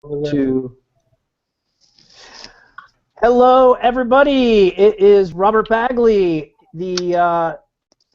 To hello, everybody. It is Robert Bagley, the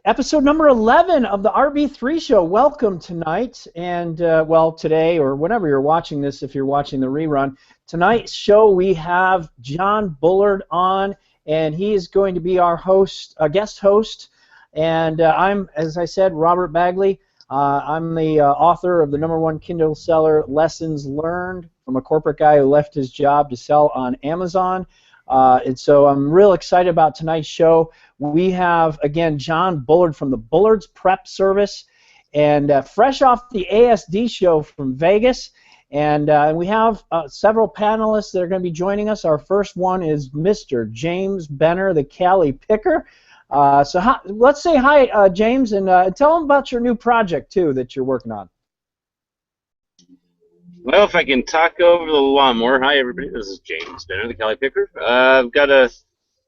episode number 11 of the RB3 show. Welcome tonight, and well, today or whenever you're watching this, if you're watching the rerun, tonight's show we have John Bullard on, and he is going to be our host, guest host. And I'm, as I said, Robert Bagley. I'm the author of the #1 Kindle seller, Lessons Learned, from a corporate guy who left his job to sell on Amazon. And so I'm real excited about tonight's show. We have, again, John Bullard from the Bullard's Prep Service, and fresh off the ASD show from Vegas. And we have several panelists that are going to be joining us. Our first one is Mr. James Benner, the Cali Picker. Let's say hi, James, and tell them about your new project, too, that you're working on. Well, if I can talk over the lawnmower. Hi, everybody. This is James Benner, the Cali Picker. I've got a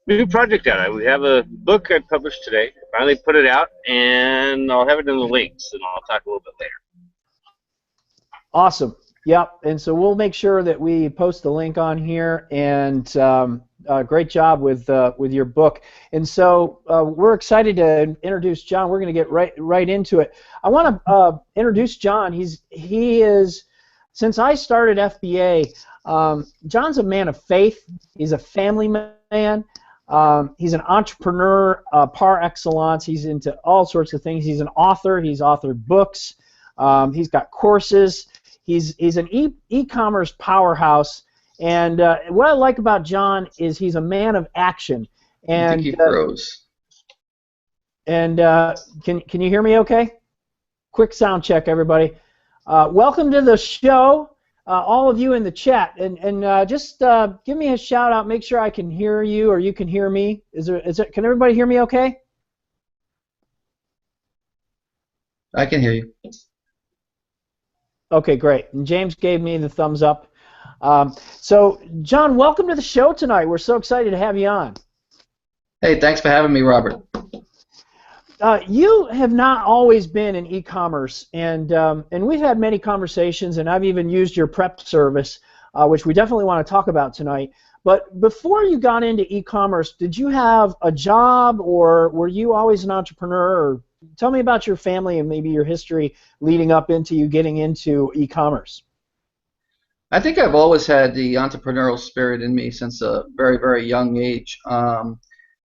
new project out. We have a book I published today. I finally put it out, and I'll have it in the links, and I'll talk a little bit later. Awesome. Yep. And so we'll make sure that we post the link on here, and great job with your book. And so we're excited to introduce John. We're going to get right into it. I want to introduce John. He is, since I started FBA, John's a man of faith. He's a family man. He's an entrepreneur par excellence. He's into all sorts of things. He's an author. He's authored books. He's got courses. He's an e-commerce powerhouse. And what I like about John is he's a man of action. And I think he froze. And can you hear me okay? Quick sound check, everybody. Welcome to the show, all of you in the chat. And just give me a shout out. Make sure I can hear you or you can hear me. Can everybody hear me okay? I can hear you. Okay, great. And James gave me the thumbs up. So, John, welcome to the show tonight. We're so excited to have you on. Hey, thanks for having me, Robert. You have not always been in e-commerce, and we've had many conversations, and I've even used your prep service, which we definitely want to talk about tonight. But before you got into e-commerce, did you have a job, or were you always an entrepreneur? Or tell me about your family and maybe your history leading up into you getting into e-commerce. I think I've always had the entrepreneurial spirit in me since a very, very young age.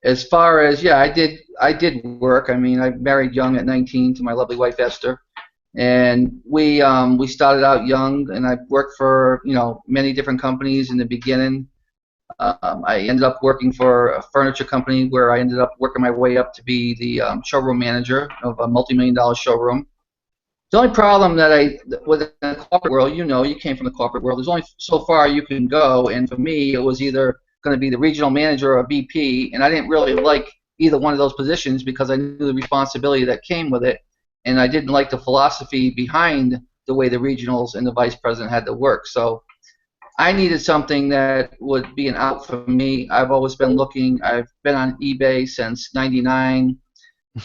As far as, yeah, I did work. I mean, I married young at 19 to my lovely wife Esther, and we started out young, and I worked for many different companies in the beginning. I ended up working for a furniture company where I ended up working my way up to be the showroom manager of a multi-million-dollar showroom. The only problem that with the corporate world, you came from the corporate world, there's only so far you can go, and for me, it was either going to be the regional manager or a VP, and I didn't really like either one of those positions because I knew the responsibility that came with it, and I didn't like the philosophy behind the way the regionals and the vice president had to work. So I needed something that would be an out for me. I've always been looking. I've been on eBay since '99.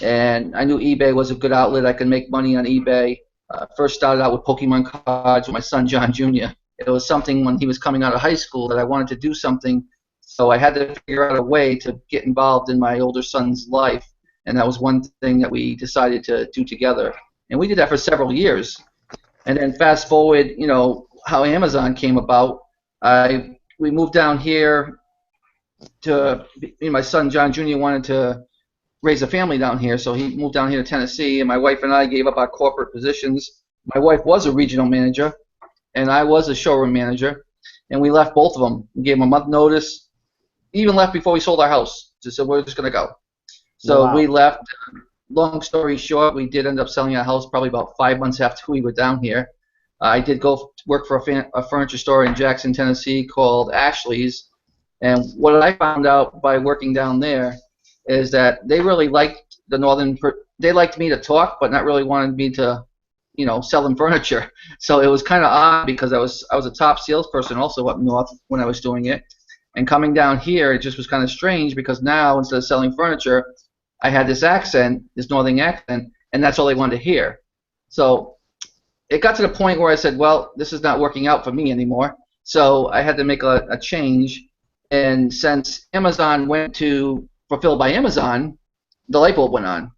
And I knew eBay was a good outlet. I could make money on eBay. First started out with Pokemon cards with my son John Jr. It was something when he was coming out of high school that I wanted to do something, so I had to figure out a way to get involved in my older son's life, and that was one thing that we decided to do together. And we did that for several years. And then fast forward, how Amazon came about. We moved down here to, my son John Jr. wanted to raise a family down here, so he moved down here to Tennessee, and my wife and I gave up our corporate positions. My wife was a regional manager, and I was a showroom manager, and we left both of them. We gave them a month notice, even left before we sold our house. Just said, we're just going to go. So wow. We left. Long story short, we did end up selling our house probably about 5 months after we were down here. I did go work for a furniture store in Jackson, Tennessee called Ashley's, and what I found out by working down there is that they really liked they liked me to talk, but not really wanted me to, sell them furniture. So it was kind of odd because I was a top salesperson also up north when I was doing it, and coming down here, it just was kind of strange because now instead of selling furniture, I had this accent, this northern accent, and that's all they wanted to hear. So it got to the point where I said, well, this is not working out for me anymore. So I had to make a change. And since Amazon went to Fulfilled by Amazon, the light bulb went on.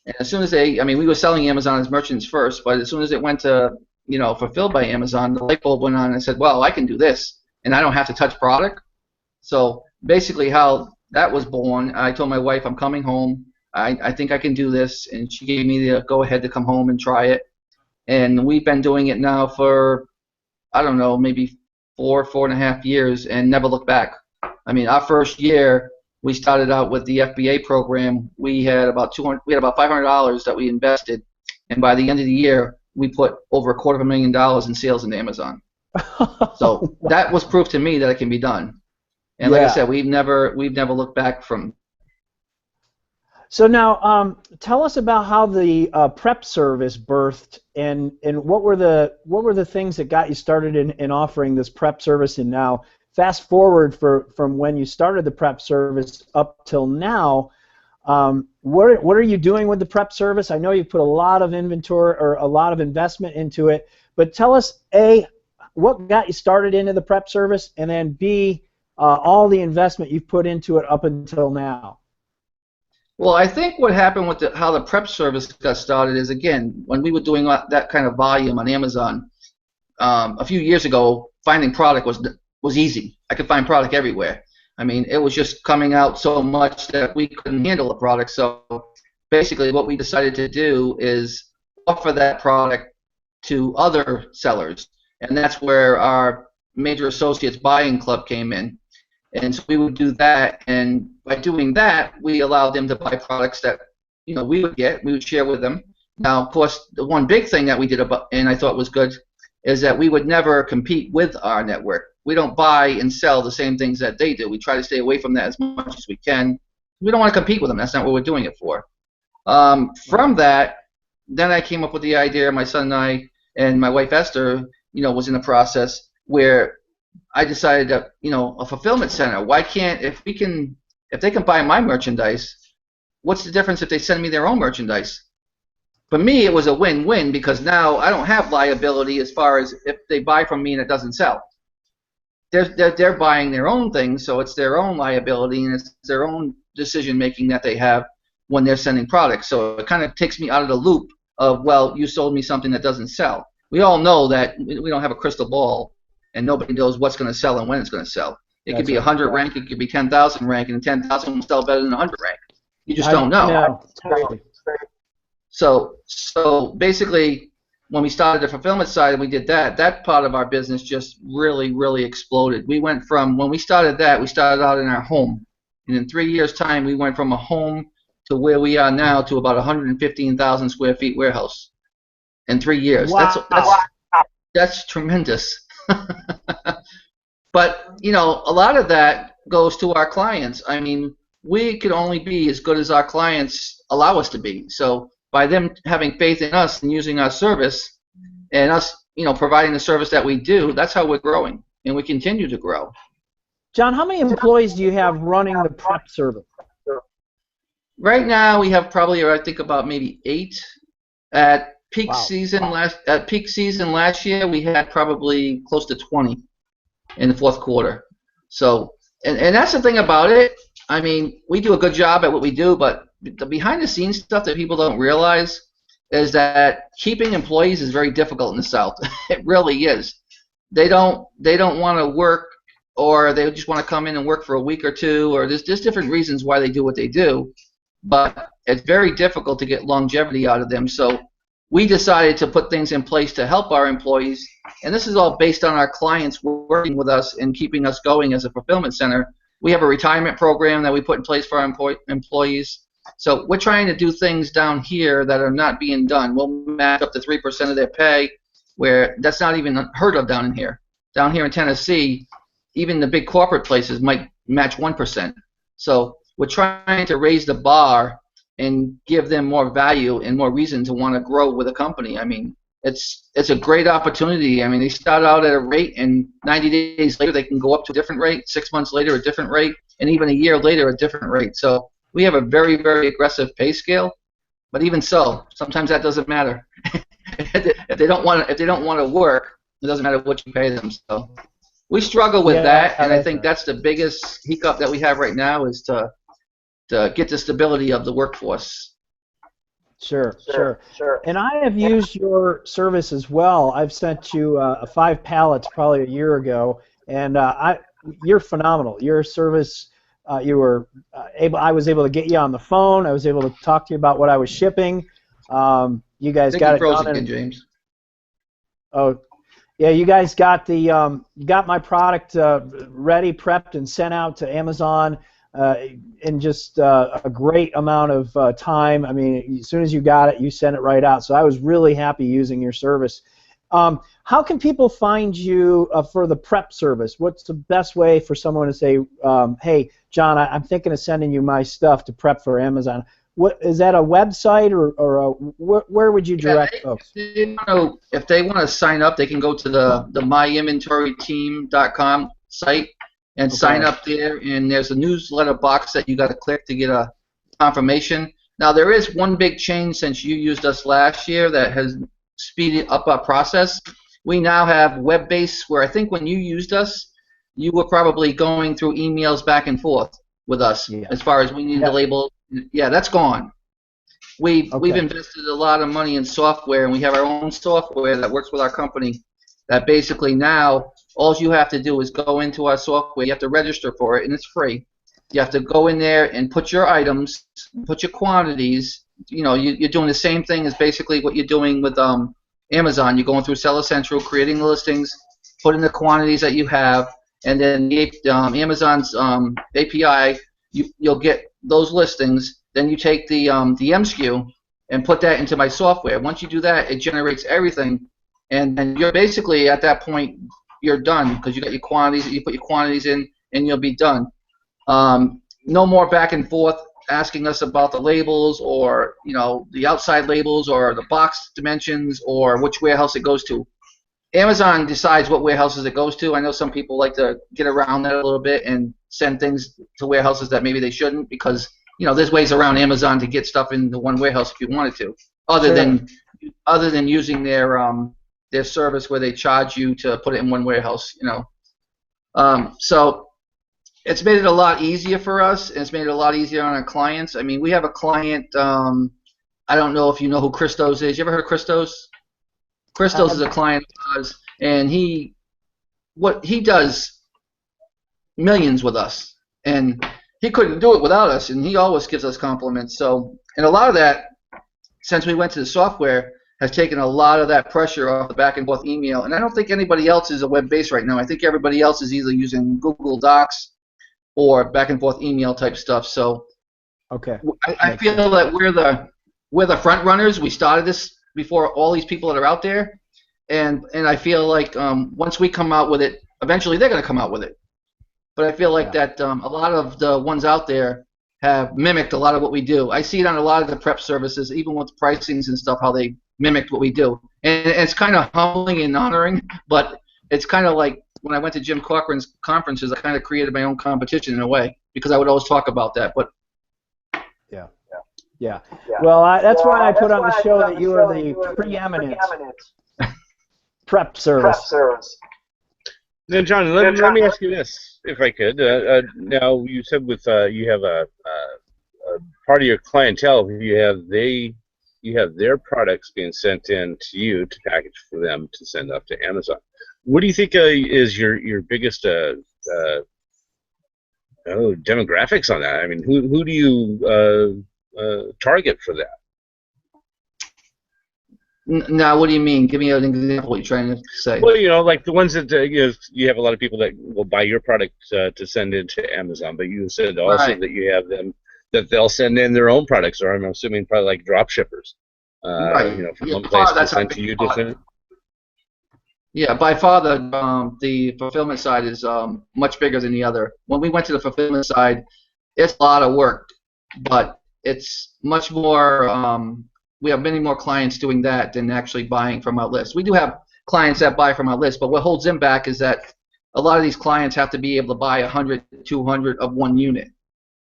And as soon as we were selling Amazon as merchants first, but as soon as it went to, Fulfilled by Amazon, the light bulb went on, and I said, well, I can do this, and I don't have to touch product. So basically how that was born, I told my wife, I'm coming home. I think I can do this, and she gave me the go-ahead to come home and try it. And we've been doing it now for, I don't know, maybe 4.5 years, and never looked back. I mean, our first year, we started out with the FBA program. We had about $500 that we invested, and by the end of the year, we put over $250,000 in sales into Amazon. So Wow. that was proof to me that it can be done. And like I said, we've never looked back from. So now, tell us about how the prep service birthed, and what were the things that got you started in offering this prep service, and now. Fast forward from when you started the prep service up till now, what are you doing with the prep service? I know you put a lot of inventory or a lot of investment into it, but tell us, A, what got you started into the prep service, and then B, all the investment you've put into it up until now. Well, I think what happened with how the prep service got started is, again, when we were doing that kind of volume on Amazon, a few years ago, finding product was easy. I could find product everywhere. I mean, it was just coming out so much that we couldn't handle the product. So basically what we decided to do is offer that product to other sellers. And that's where our Major Associates Buying Club came in. And so we would do that. And by doing that, we allowed them to buy products that, we would share with them. Now, of course, the one big thing that we did, and I thought was good, is that we would never compete with our network. We don't buy and sell the same things that they do. We try to stay away from that as much as we can. We don't want to compete with them. That's not what we're doing it for. From that, then I came up with the idea, my son and I, and my wife Esther, was in a process where I decided that, a fulfillment center, why can't, if they can buy my merchandise, what's the difference if they send me their own merchandise? For me, it was a win-win, because now I don't have liability as far as if they buy from me and it doesn't sell. They're buying their own things, so it's their own liability and it's their own decision-making that they have when they're sending products. So it kind of takes me out of the loop of, well, you sold me something that doesn't sell. We all know that we don't have a crystal ball, and nobody knows what's going to sell and when it's going to sell. It could be 100 rank, it could be 10,000 rank, and 10,000 will sell better than 100 rank. You just don't know. No, totally. So basically, when we started the fulfillment side and we did that part of our business just really, really exploded. We went from, when we started out in our home. And in 3 years' time, we went from a home to where we are now to about 115,000 square feet warehouse in 3 years. Wow. That's tremendous. But, a lot of that goes to our clients. I mean, we could only be as good as our clients allow us to be. So by them having faith in us and using our service and us, providing the service that we do, that's how we're growing, and we continue to grow. John, how many employees do you have running the prep service? Right now, we have probably, I think, about maybe 8. At peak season last year, we had probably close to 20 in the fourth quarter. So, and that's the thing about it. I mean, we do a good job at what we do, but the behind-the-scenes stuff that people don't realize is that keeping employees is very difficult in the South. It really is. They don't want to work, or they just want to come in and work for a week or two, or there's different reasons why they do what they do. But it's very difficult to get longevity out of them. So we decided to put things in place to help our employees, and this is all based on our clients working with us and keeping us going as a fulfillment center. We have a retirement program that we put in place for our employees. So we're trying to do things down here that are not being done. We'll match up to 3% of their pay, where that's not even heard of down in here. Down here in Tennessee, even the big corporate places might match 1%. So we're trying to raise the bar and give them more value and more reason to want to grow with a company. I mean, it's a great opportunity. I mean, they start out at a rate, and 90 days later they can go up to a different rate, 6 months later a different rate, and even a year later a different rate. So we have a very, very aggressive pay scale, but even so, sometimes that doesn't matter. if they don't want to work, it doesn't matter what you pay them. So we struggle with that, and I think that's the biggest hiccup that we have right now is to get the stability of the workforce. Sure. And I have used your service as well. I've sent you 5 pallets probably a year ago, and you're phenomenal. Your service, I was able to get you on the phone. I was able to talk to you about what I was shipping. You guys got it done. Again, James. Oh, yeah. You guys got got my product ready, prepped, and sent out to Amazon. In just a great amount of time. I mean, as soon as you got it, you sent it right out. So I was really happy using your service. How can people find you for the prep service? What's the best way for someone to say, hey, John, I'm thinking of sending you my stuff to prep for Amazon? What is that, a website or where would you direct folks? If they want to sign up, they can go to the myinventoryteam.com site. And sign up there, and there's a newsletter box that you got to click to get a confirmation. Now, there is one big change since you used us last year that has speeded up our process. We now have web-based, where I think when you used us, you were probably going through emails back and forth with us as far as we needed to label. Yeah, that's gone. We've invested a lot of money in software, and we have our own software that works with our company that basically now all you have to do is go into our software. You have to register for it, and it's free. You have to go in there and put your items, put your quantities. You know, you're doing the same thing as basically what you're doing with Amazon. You're going through Seller Central, creating the listings, putting the quantities that you have, and then Amazon's API, you'll get those listings. Then you take the MSKU and put that into my software. Once you do that, it generates everything, and you're basically at that point, you're done because you got your quantities. You put your quantities in, and you'll be done. No more back and forth asking us about the labels or the outside labels or the box dimensions or which warehouse it goes to. Amazon decides what warehouses it goes to. I know some people like to get around that a little bit and send things to warehouses that maybe they shouldn't because there's ways around Amazon to get stuff into one warehouse if you wanted to, other than using their service where they charge you to put it in one warehouse, So it's made it a lot easier for us, and it's made it a lot easier on our clients. I mean, we have a client, I don't know if you know who Christos is. You ever heard of Christos? Christos is a client of ours, and he does millions with us, and he couldn't do it without us, and he always gives us compliments. So, and a lot of that, since we went to the software, has taken a lot of that pressure off the back and forth email. And I don't think anybody else is a web-based right now. I think everybody else is either using Google Docs or back and forth email type stuff. So I feel that we're the front runners. We started this before all these people that are out there. And I feel like once we come out with it, eventually they're going to come out with it. But I feel like that a lot of the ones out there have mimicked a lot of what we do. I see it on a lot of the prep services, even with pricings and stuff, how they mimicked what we do. And it's kind of humbling and honoring, but it's kind of like when I went to Jim Cochran's conferences, I kind of created my own competition in a way because I would always talk about that. But yeah. Well, that's why I put on the show that you are the preeminent prep service. Now, John, let me ask you this, if I could. Now, you said with you have a part of your clientele, you have their products being sent in to you to package for them to send up to Amazon. What do you think is your biggest demographics on that? I mean, who do you target for that? Now, what do you mean? Give me an example. What you're trying to say? Well, like the ones that you have a lot of people that will buy your product to send into Amazon, but you said also that you have them that they'll send in their own products, or I'm assuming probably like drop shippers. From one place to send to you different. Yeah, by far the fulfillment side is much bigger than the other. When we went to the fulfillment side, it's a lot of work, but it's much more. We have many more clients doing that than actually buying from our list. We do have clients that buy from our list, but what holds them back is that a lot of these clients have to be able to buy 100, 200 of one unit.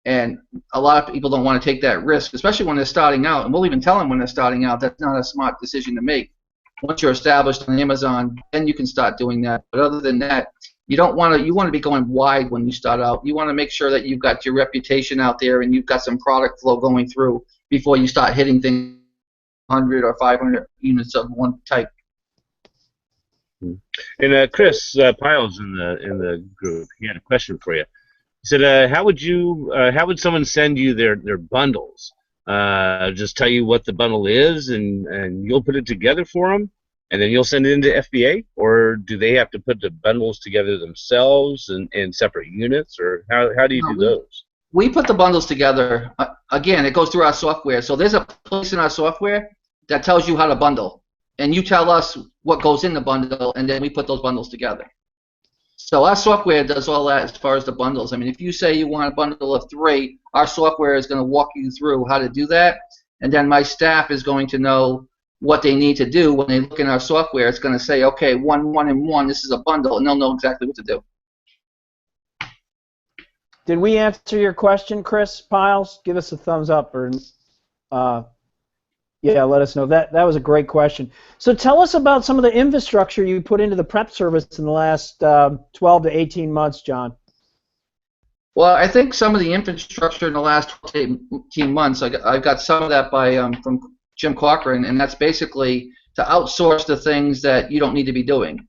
And a lot of people don't want to take that risk, especially when they're starting out. And we'll even tell them when they're starting out that's not a smart decision to make. once you're established on Amazon, then you can start doing that. But other than that, you want to be going wide when you start out. You want to make sure that you've got your reputation out there and you've got some product flow going through before you start hitting things 100 or 500 units of one type. And Chris Piles in the group, he had a question for you. He said, how would someone send you their bundles? Just tell you what the bundle is, and you'll put it together for them, and then you'll send it into FBA, or do they have to put the bundles together themselves in separate units, or how do you do those? We put the bundles together. Again, it goes through our software. So there's a place in our software that tells you how to bundle, and you tell us what goes in the bundle, and then we put those bundles together. So our software does all that as far as the bundles. I mean, if you say you want a bundle of 3, our software is going to walk you through how to do that, and then my staff is going to know what they need to do. When they look in our software, it's going to say, okay, 1, 1, and 1, this is a bundle, and they'll know exactly what to do. Did we answer your question, Chris Piles? Give us a thumbs up, or yeah, let us know. That was a great question. So tell us about some of the infrastructure you put into the prep service in the last 12 to 18 months, John. Well, I think some of the infrastructure in the last 12 to 18 months, I got some of that by from Jim Cochran, and that's basically to outsource the things that you don't need to be doing.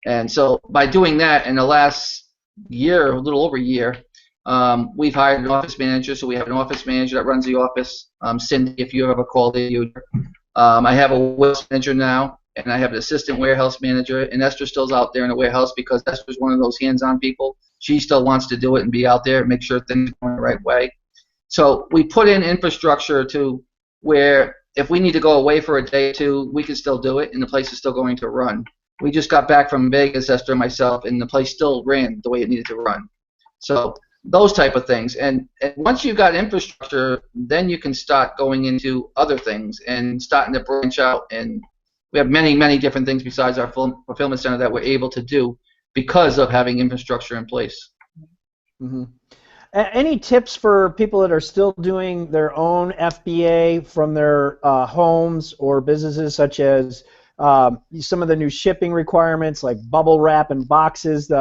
And so by doing that in the last year, a little over a year, we've hired an office manager, so we have an office manager that runs the office. Cindy, if you ever called the I have a warehouse manager now, and I have an assistant warehouse manager, and Esther still's out there in the warehouse because Esther's one of those hands-on people. She still wants to do it and be out there and make sure things are going the right way. So we put in infrastructure to where if we need to go away for a day or two, we can still do it, and the place is still going to run. We just got back from Vegas, Esther and myself, and the place still ran the way it needed to run. So those type of things. And once you've got infrastructure, then you can start going into other things and starting to branch out. And we have many, many different things besides our fulfillment center that we're able to do because of having infrastructure in place. Mm-hmm. Any tips for people that are still doing their own FBA from their homes or businesses, such as some of the new shipping requirements like bubble wrap and boxes?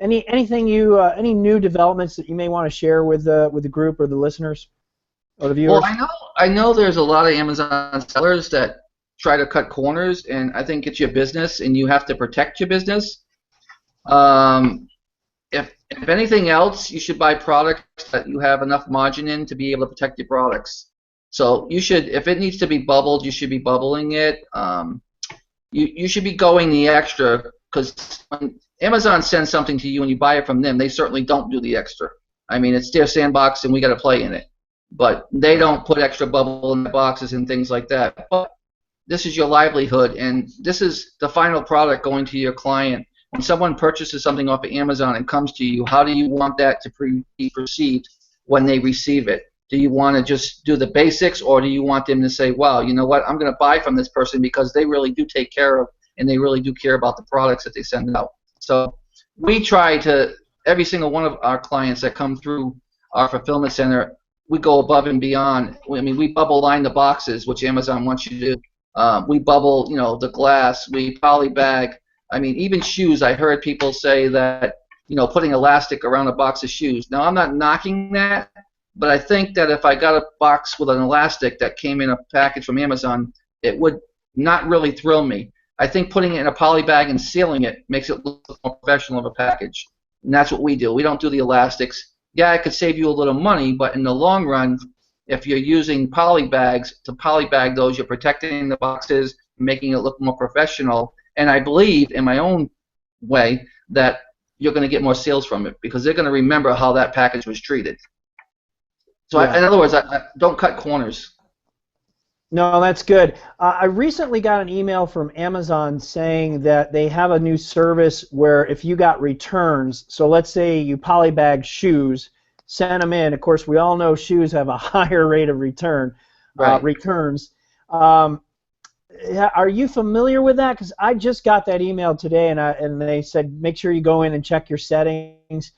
Anything any new developments that you may want to share with the group or the listeners or the viewers? Well, I know there's a lot of Amazon sellers that try to cut corners, and I think it's your business, and you have to protect your business. If anything else, you should buy products that you have enough margin in to be able to protect your products. So you should, if it needs to be bubbled, you should be bubbling it. You should be going the extra, because when Amazon sends something to you and you buy it from them, they certainly don't do the extra. I mean, it's their sandbox and we got to play in it. But they don't put extra bubble in the boxes and things like that. But this is your livelihood, and this is the final product going to your client. When someone purchases something off of Amazon and comes to you, how do you want that to be perceived when they receive it? Do you want to just do the basics, or do you want them to say, wow, you know what, I'm going to buy from this person because they really do take care of and they really do care about the products that they send out? So we try to, every single one of our clients that come through our fulfillment center, we go above and beyond. I mean, we bubble line the boxes, which Amazon wants you to do. We bubble, the glass. We poly bag. I mean, even shoes. I heard people say that, putting elastic around a box of shoes. Now, I'm not knocking that, but I think that if I got a box with an elastic that came in a package from Amazon, it would not really thrill me. I think putting it in a poly bag and sealing it makes it look more professional of a package. And that's what we do. We don't do the elastics. Yeah, it could save you a little money, but in the long run, if you're using poly bags to poly bag those, you're protecting the boxes, making it look more professional. And I believe, in my own way, that you're going to get more sales from it because they're going to remember how that package was treated. So, in other words, I don't cut corners. No, that's good. I recently got an email from Amazon saying that they have a new service where if you got returns, so let's say you polybag shoes, send them in. Of course, we all know shoes have a higher rate of returns. Are you familiar with that? Because I just got that email today, and they said make sure you go in and check your settings.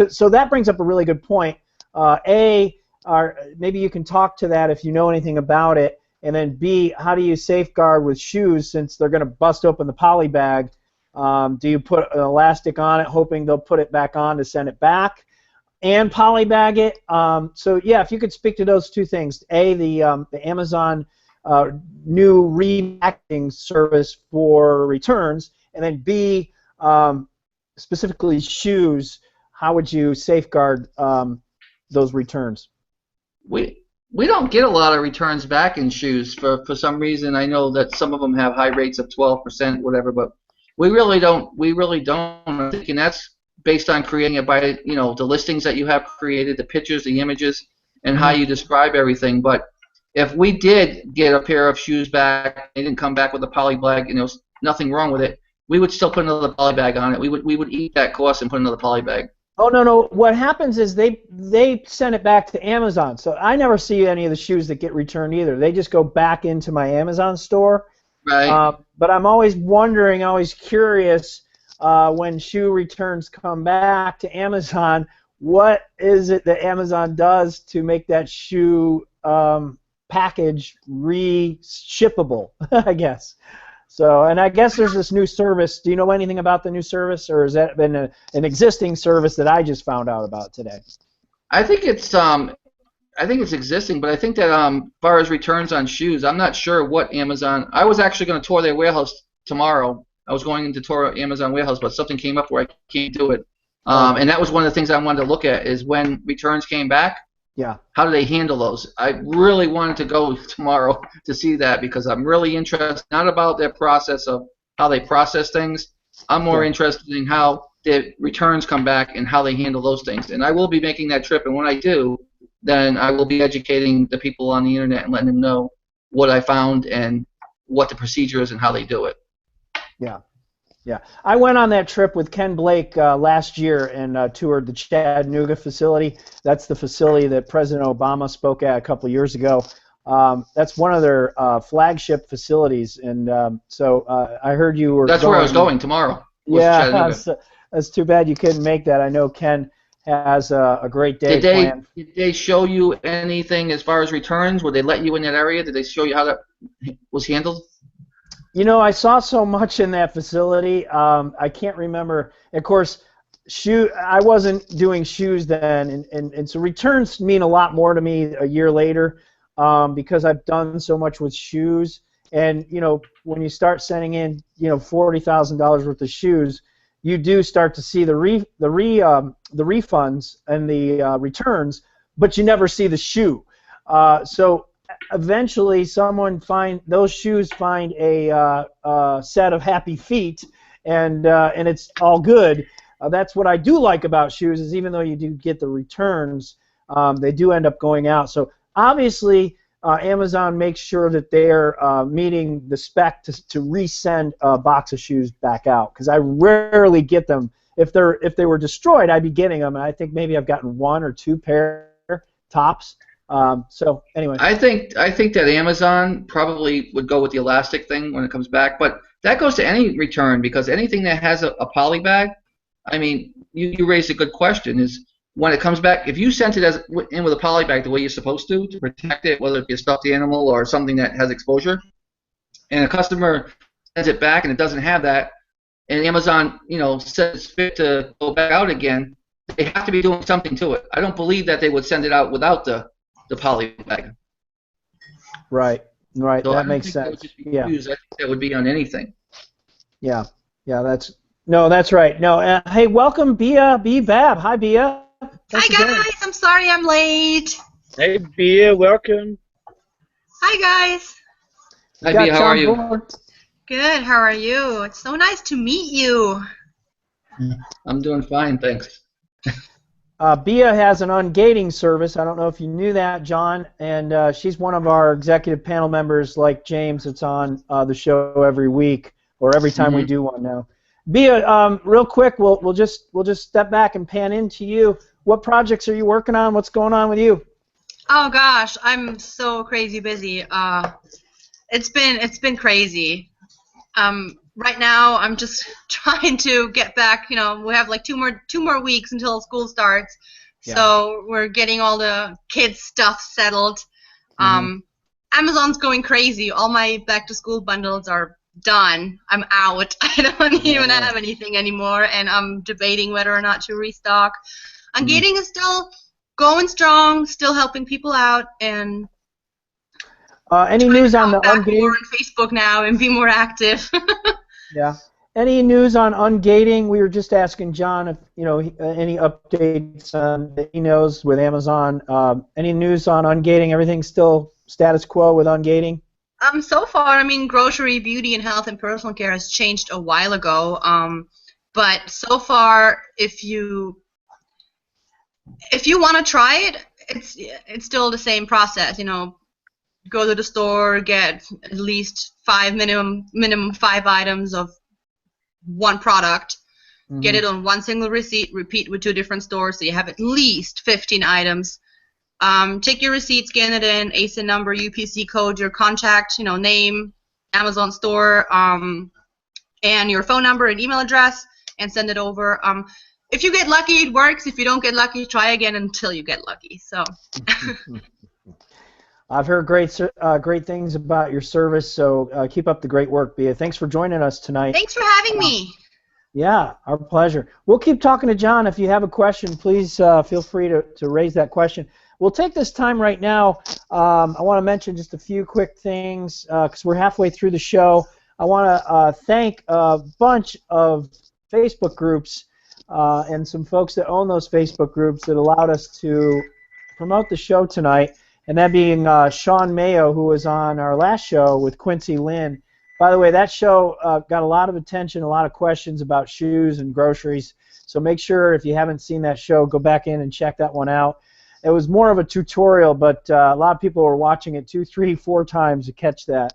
So that brings up a really good point. Maybe you can talk to that if you know anything about it. And then B, how do you safeguard with shoes since they're going to bust open the poly bag? Do you put an elastic on it, hoping they'll put it back on to send it back, and polybag it? So yeah, if you could speak to those two things: A, the Amazon new repacking service for returns, and then B, specifically shoes. How would you safeguard those returns? We don't get a lot of returns back in shoes for some reason. I know that some of them have high rates of 12%, whatever, but we really don't. I'm thinking that's based on creating it by the listings that you have created, the pictures, the images, and how you describe everything. But if we did get a pair of shoes back, they didn't come back with a poly bag, nothing wrong with it, we would still put another poly bag on it. We would eat that cost and put another poly bag. Oh, no. What happens is they send it back to Amazon. So I never see any of the shoes that get returned either. They just go back into my Amazon store. Right. But I'm always wondering, always curious, when shoe returns come back to Amazon, what is it that Amazon does to make that shoe package re-shippable, I guess. So, and I guess there's this new service. Do you know anything about the new service, or has that been an existing service that I just found out about today? I think it's existing, but I think that as far as returns on shoes, I'm not sure what Amazon. I was actually going to tour their warehouse tomorrow. I was going to tour Amazon warehouse, but something came up where I can't do it. And that was one of the things I wanted to look at is when returns came back. Yeah. How do they handle those? I really wanted to go tomorrow to see that because I'm really interested not about their process of how they process things. I'm more interested in how the returns come back and how they handle those things. And I will be making that trip, and when I do, then I will be educating the people on the internet and letting them know what I found and what the procedure is and how they do it. Yeah. Yeah, I went on that trip with Ken Blake last year and toured the Chattanooga facility. That's the facility that President Obama spoke at a couple of years ago. That's one of their flagship facilities, and so I heard you were. That's where I was going tomorrow. Yeah, that's too bad you couldn't make that. I know Ken has a great day planned. Did they show you anything as far as returns? Would they let you in that area? Did they show you how that was handled? You know, I saw so much in that facility. I can't remember. Of course, I wasn't doing shoes then, and so returns mean a lot more to me a year later because I've done so much with shoes. And when you start sending in $40,000 worth of shoes, you do start to see the refunds and the returns, but you never see the shoe. So eventually those shoes find a set of happy feet, and it's all good. That's what I do like about shoes is even though you do get the returns, they do end up going out. So obviously Amazon makes sure that they're meeting the spec to resend a box of shoes back out because I rarely get them. If they were destroyed, I'd be getting them, and I think maybe I've gotten 1 or 2 pair tops. So anyway, I think that Amazon probably would go with the elastic thing when it comes back, but that goes to any return because anything that has a poly bag, I mean, you raised a good question. Is when it comes back, if you sent it in with a poly bag the way you're supposed to protect it, whether it be a stuffed animal or something that has exposure, and a customer sends it back and it doesn't have that, and Amazon says fit to go back out again, they have to be doing something to it. I don't believe that they would send it out without the poly bag. Right. So that makes sense. Yeah. I think that would be on anything. Yeah. That's right. No, hey, welcome, Bea Bee Babb. Hi, Bea. Hi guys. I'm sorry I'm late. Hey, Bea, welcome. Hi guys. Hi, Bea. How are you? Good. How are you? It's so nice to meet you. I'm doing fine, thanks. Bea has an ungating service. I don't know if you knew that, John, and she's one of our executive panel members, like James. That's on the show every week or every time we do one now. Bea, real quick, we'll just step back and pan into you. What projects are you working on? What's going on with you? Oh gosh, I'm so crazy busy. It's been crazy. Right now, I'm just trying to get back. We have like two more weeks until school starts, so we're getting all the kids' stuff settled. Amazon's going crazy. All my back-to-school bundles are done. I'm out. I don't even have anything anymore, and I'm debating whether or not to restock. Ungating is still going strong, still helping people out, and any news on the Ungating? More on Facebook now and be more active. Yeah. Any news on Ungating? We were just asking John if any updates that he knows with Amazon. Any news on Ungating? Everything still status quo with Ungating? So far, I mean, grocery, beauty, and health and personal care has changed a while ago. But so far, if you want to try it, it's still the same process. Go to the store, get at least minimum 5 items of one product, get it on one single receipt, repeat with 2 different stores, so you have at least 15 items. Take your receipt, scan it in, ASIN number, UPC code, your contact, name, Amazon store, and your phone number and email address, and send it over. If you get lucky, it works. If you don't get lucky, try again until you get lucky. So. I've heard great things about your service, so keep up the great work, Bea. Thanks for joining us tonight. Thanks for having me. Yeah, our pleasure. We'll keep talking to John. If you have a question, please feel free to raise that question. We'll take this time right now. I want to mention just a few quick things because we're halfway through the show. I want to thank a bunch of Facebook groups and some folks that own those Facebook groups that allowed us to promote the show tonight. And that being Sean Mayo, who was on our last show with Quincy Lynn. By the way, that show got a lot of attention, a lot of questions about shoes and groceries. So make sure, if you haven't seen that show, go back in and check that one out. It was more of a tutorial, but a lot of people were watching it 2, 3, 4 times to catch that.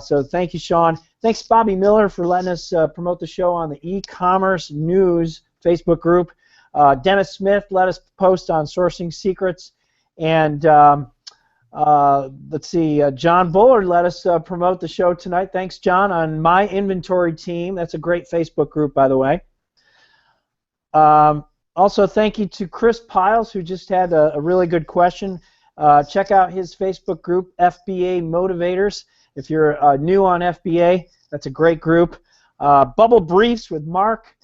So thank you, Sean. Thanks, Bobby Miller, for letting us promote the show on the eCommerce News Facebook group. Dennis Smith let us post on Sourcing Secrets. And let's see, John Bullard let us promote the show tonight. Thanks, John, on My Inventory Team. That's a great Facebook group, by the way. Also, thank you to Chris Piles, who just had a really good question. Check out his Facebook group, FBA Motivators. If you're new on FBA, that's a great group. Bubble Briefs with Mark.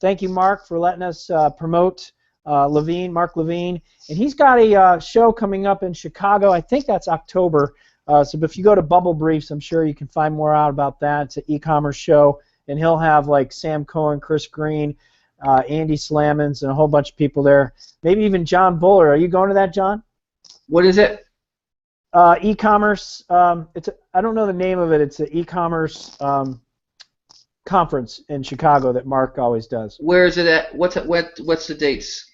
Thank you, Mark, for letting us promote Mark Levine, and he's got a show coming up in Chicago. I think that's October. So if you go to Bubble Briefs, I'm sure you can find more out about that. It's an e-commerce show, and he'll have like Sam Cohen, Chris Green, Andy Slamans, and a whole bunch of people there. Maybe even John Bullard. Are you going to that, John? What is it? E-commerce. I don't know the name of it. It's an e-commerce conference in Chicago that Mark always does. Where is it at? What's the dates?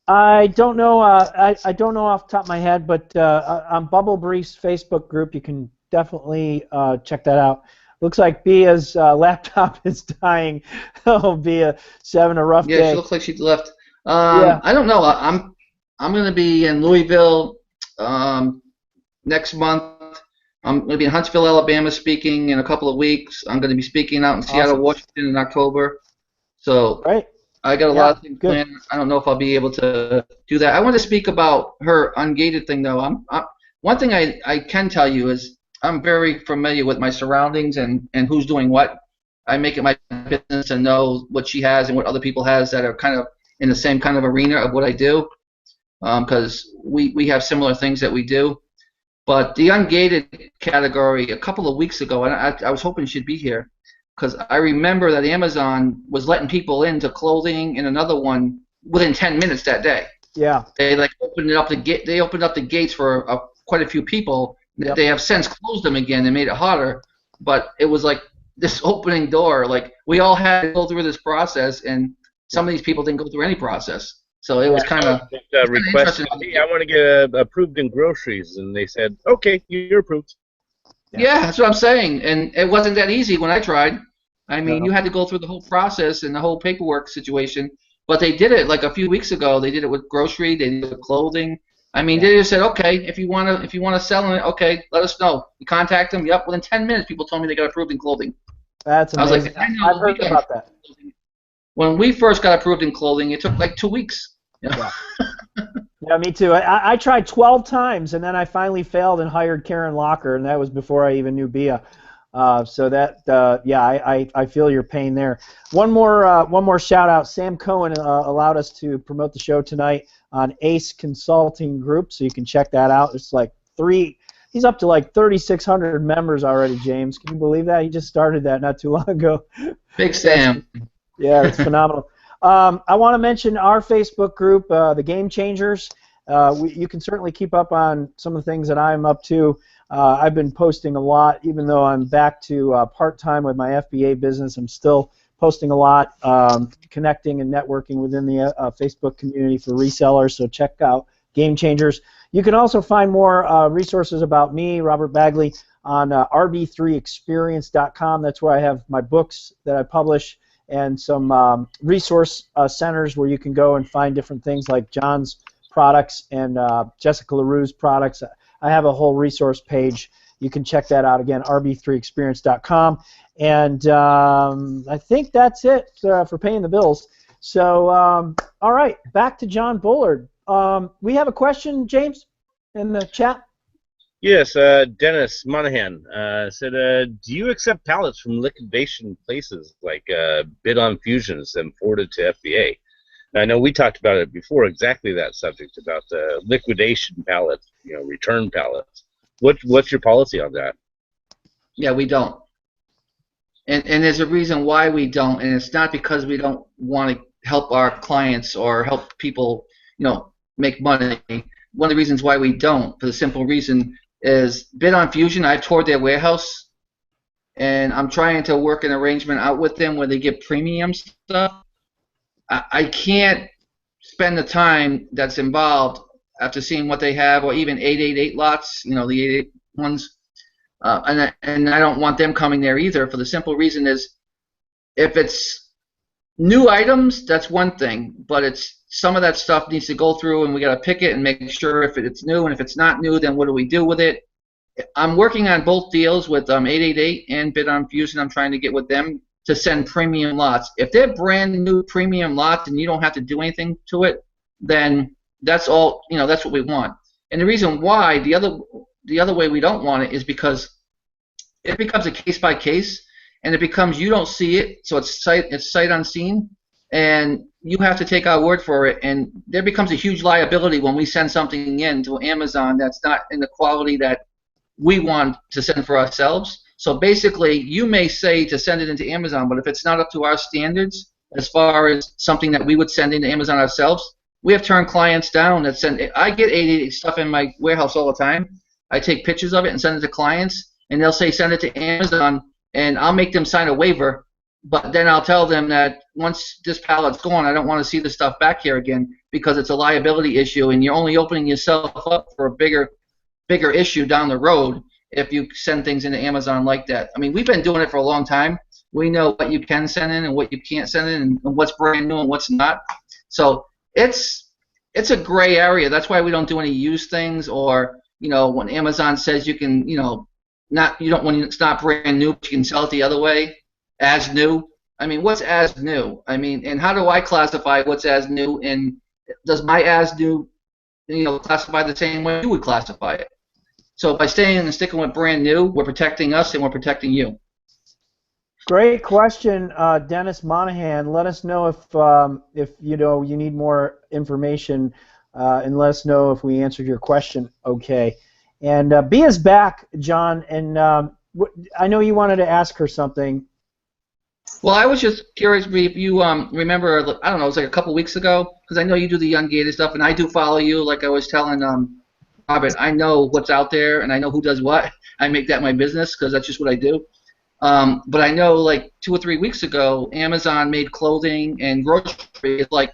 I don't know. I don't know off the top of my head, but on Bubble Brief's Facebook group, you can definitely check that out. Looks like Bea's laptop is dying. Oh, Bea, she's having a rough day. Yeah, she looks like she's left. Yeah. I don't know. I'm going to be in Louisville next month. I'm going to be in Huntsville, Alabama, speaking in a couple of weeks. I'm going to be speaking out in Seattle, Washington in October. So right. I got a lot of things planned. I don't know if I'll be able to do that. I want to speak about her ungated thing, though. One thing I can tell you is I'm very familiar with my surroundings and who's doing what. I make it my business to know what she has and what other people has that are kind of in the same kind of arena of what I do, because we have similar things that we do. But the ungated category, a couple of weeks ago, and I was hoping she'd be here, because I remember that Amazon was letting people into clothing and another one within 10 minutes that day. Yeah. They opened up the gates for quite a few people. Yep. They have since closed them again and made it harder, but it was like this opening door. Like we all had to go through this process, and some of these people didn't go through any process. So it was kind of requested. Hey, I want to get approved in groceries, and they said, "Okay, you're approved." Yeah, that's what I'm saying. And it wasn't that easy when I tried. I mean, you had to go through the whole process and the whole paperwork situation. But they did it like a few weeks ago. They did it with grocery. They did it with clothing. I mean, they just said, "Okay, if you want to sell it, okay, let us know." You contact them. Yep. Within 10 minutes, people told me they got approved in clothing. That's amazing. I was like, I've heard about that. When we first got approved in clothing, it took like 2 weeks. Yeah. Yeah, me too. I tried 12 times, and then I finally failed and hired Karen Locker, and that was before I even knew Bea. So that, yeah, I feel your pain there. One more shout out. Sam Cohen allowed us to promote the show tonight on Ace Consulting Group, so you can check that out. It's like he's up to like 3,600 members already, James. Can you believe that? He just started that not too long ago. Big Sam. Yeah, that's phenomenal. I want to mention our Facebook group, the Game Changers. You can certainly keep up on some of the things that I'm up to. I've been posting a lot, even though I'm back to part-time with my FBA business. I'm still posting a lot, connecting and networking within the Facebook community for resellers, so check out Game Changers. You can also find more resources about me, Robert Bagley, on RB3experience.com. That's where I have my books that I publish and some resource centers where you can go and find different things like John's products and Jessica LaRue's products. I have a whole resource page. You can check that out again, rb3experience.com. And I think that's it for paying the bills. So, all right, back to John Bullard. We have a question, James, in the chat. Yes, Dennis Monahan said, do you accept pallets from liquidation places like Bid on Fusions and forwarded to FBA? I know we talked about it before, exactly that subject about the liquidation pallets, return pallets. What's your policy on that? Yeah, we don't. And there's a reason why we don't, and it's not because we don't want to help our clients or help people, make money. One of the reasons why we don't, for the simple reason, is Bid on Fusion. I've toured their warehouse, and I'm trying to work an arrangement out with them where they get premium stuff. I can't spend the time that's involved after seeing what they have, or even 888 lots, the 88 ones, and I don't want them coming there either, for the simple reason is if it's new items, that's one thing, but it's some of that stuff needs to go through and we got to pick it and make sure if it's new, and if it's not new, then what do we do with it? I'm working on both deals with 888 and Bid on Fusion. I'm trying to get with them to send premium lots. If they're brand new premium lots and you don't have to do anything to it, then that's all, that's what we want. And the reason why the other way we don't want it is because it becomes a case by case, and it becomes you don't see it, so it's sight unseen, and you have to take our word for it, and there becomes a huge liability when we send something in to Amazon that's not in the quality that we want to send for ourselves. So basically, you may say to send it into Amazon, but if it's not up to our standards, as far as something that we would send into Amazon ourselves, we have turned clients down that send. I get 888 stuff in my warehouse all the time. I take pictures of it and send it to clients, and they'll say send it to Amazon, and I'll make them sign a waiver, but then I'll tell them that once this pallet's gone, I don't want to see the stuff back here again because it's a liability issue, and you're only opening yourself up for a bigger issue down the road if you send things into Amazon like that. I mean, we've been doing it for a long time. We know what you can send in and what you can't send in, and what's brand new and what's not. So it's a gray area. That's why we don't do any used things, or when Amazon says you can, when it's not brand new, but you can sell it the other way, as new. I mean, what's as new? I mean, and how do I classify what's as new? And does my as new, classify the same way you would classify it? So by staying and sticking with brand new, we're protecting us and we're protecting you. Great question, Dennis Monahan. Let us know if you need more information, and let us know if we answered your question. Okay. And Bea's back, John, and I know you wanted to ask her something. Well, I was just curious, Bea, if you remember, I don't know, it was like a couple weeks ago, because I know you do the Ungated stuff, and I do follow you. Like I was telling Robert, I know what's out there, and I know who does what. I make that my business because that's just what I do. But I know, like 2 or 3 weeks ago, Amazon made clothing and grocery. It's like,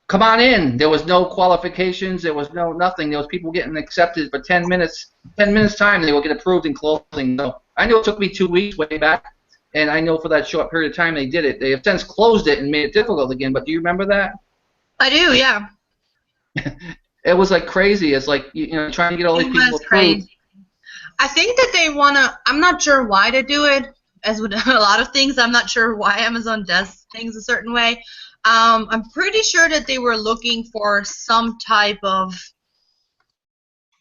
come on in. There was no qualifications. There was no nothing. There was people getting accepted for 10 minutes. 10 minutes time, they will get approved in clothing. So I know it took me 2 weeks way back, and I know for that short period of time they did it. They have since closed it and made it difficult again. But do you remember that? I do, yeah. It was like crazy. It's like trying to get all these people approved. Crazy. I think that they wanna. I'm not sure why to do it. As with a lot of things, I'm not sure why Amazon does things a certain way. I'm pretty sure that they were looking for some type of,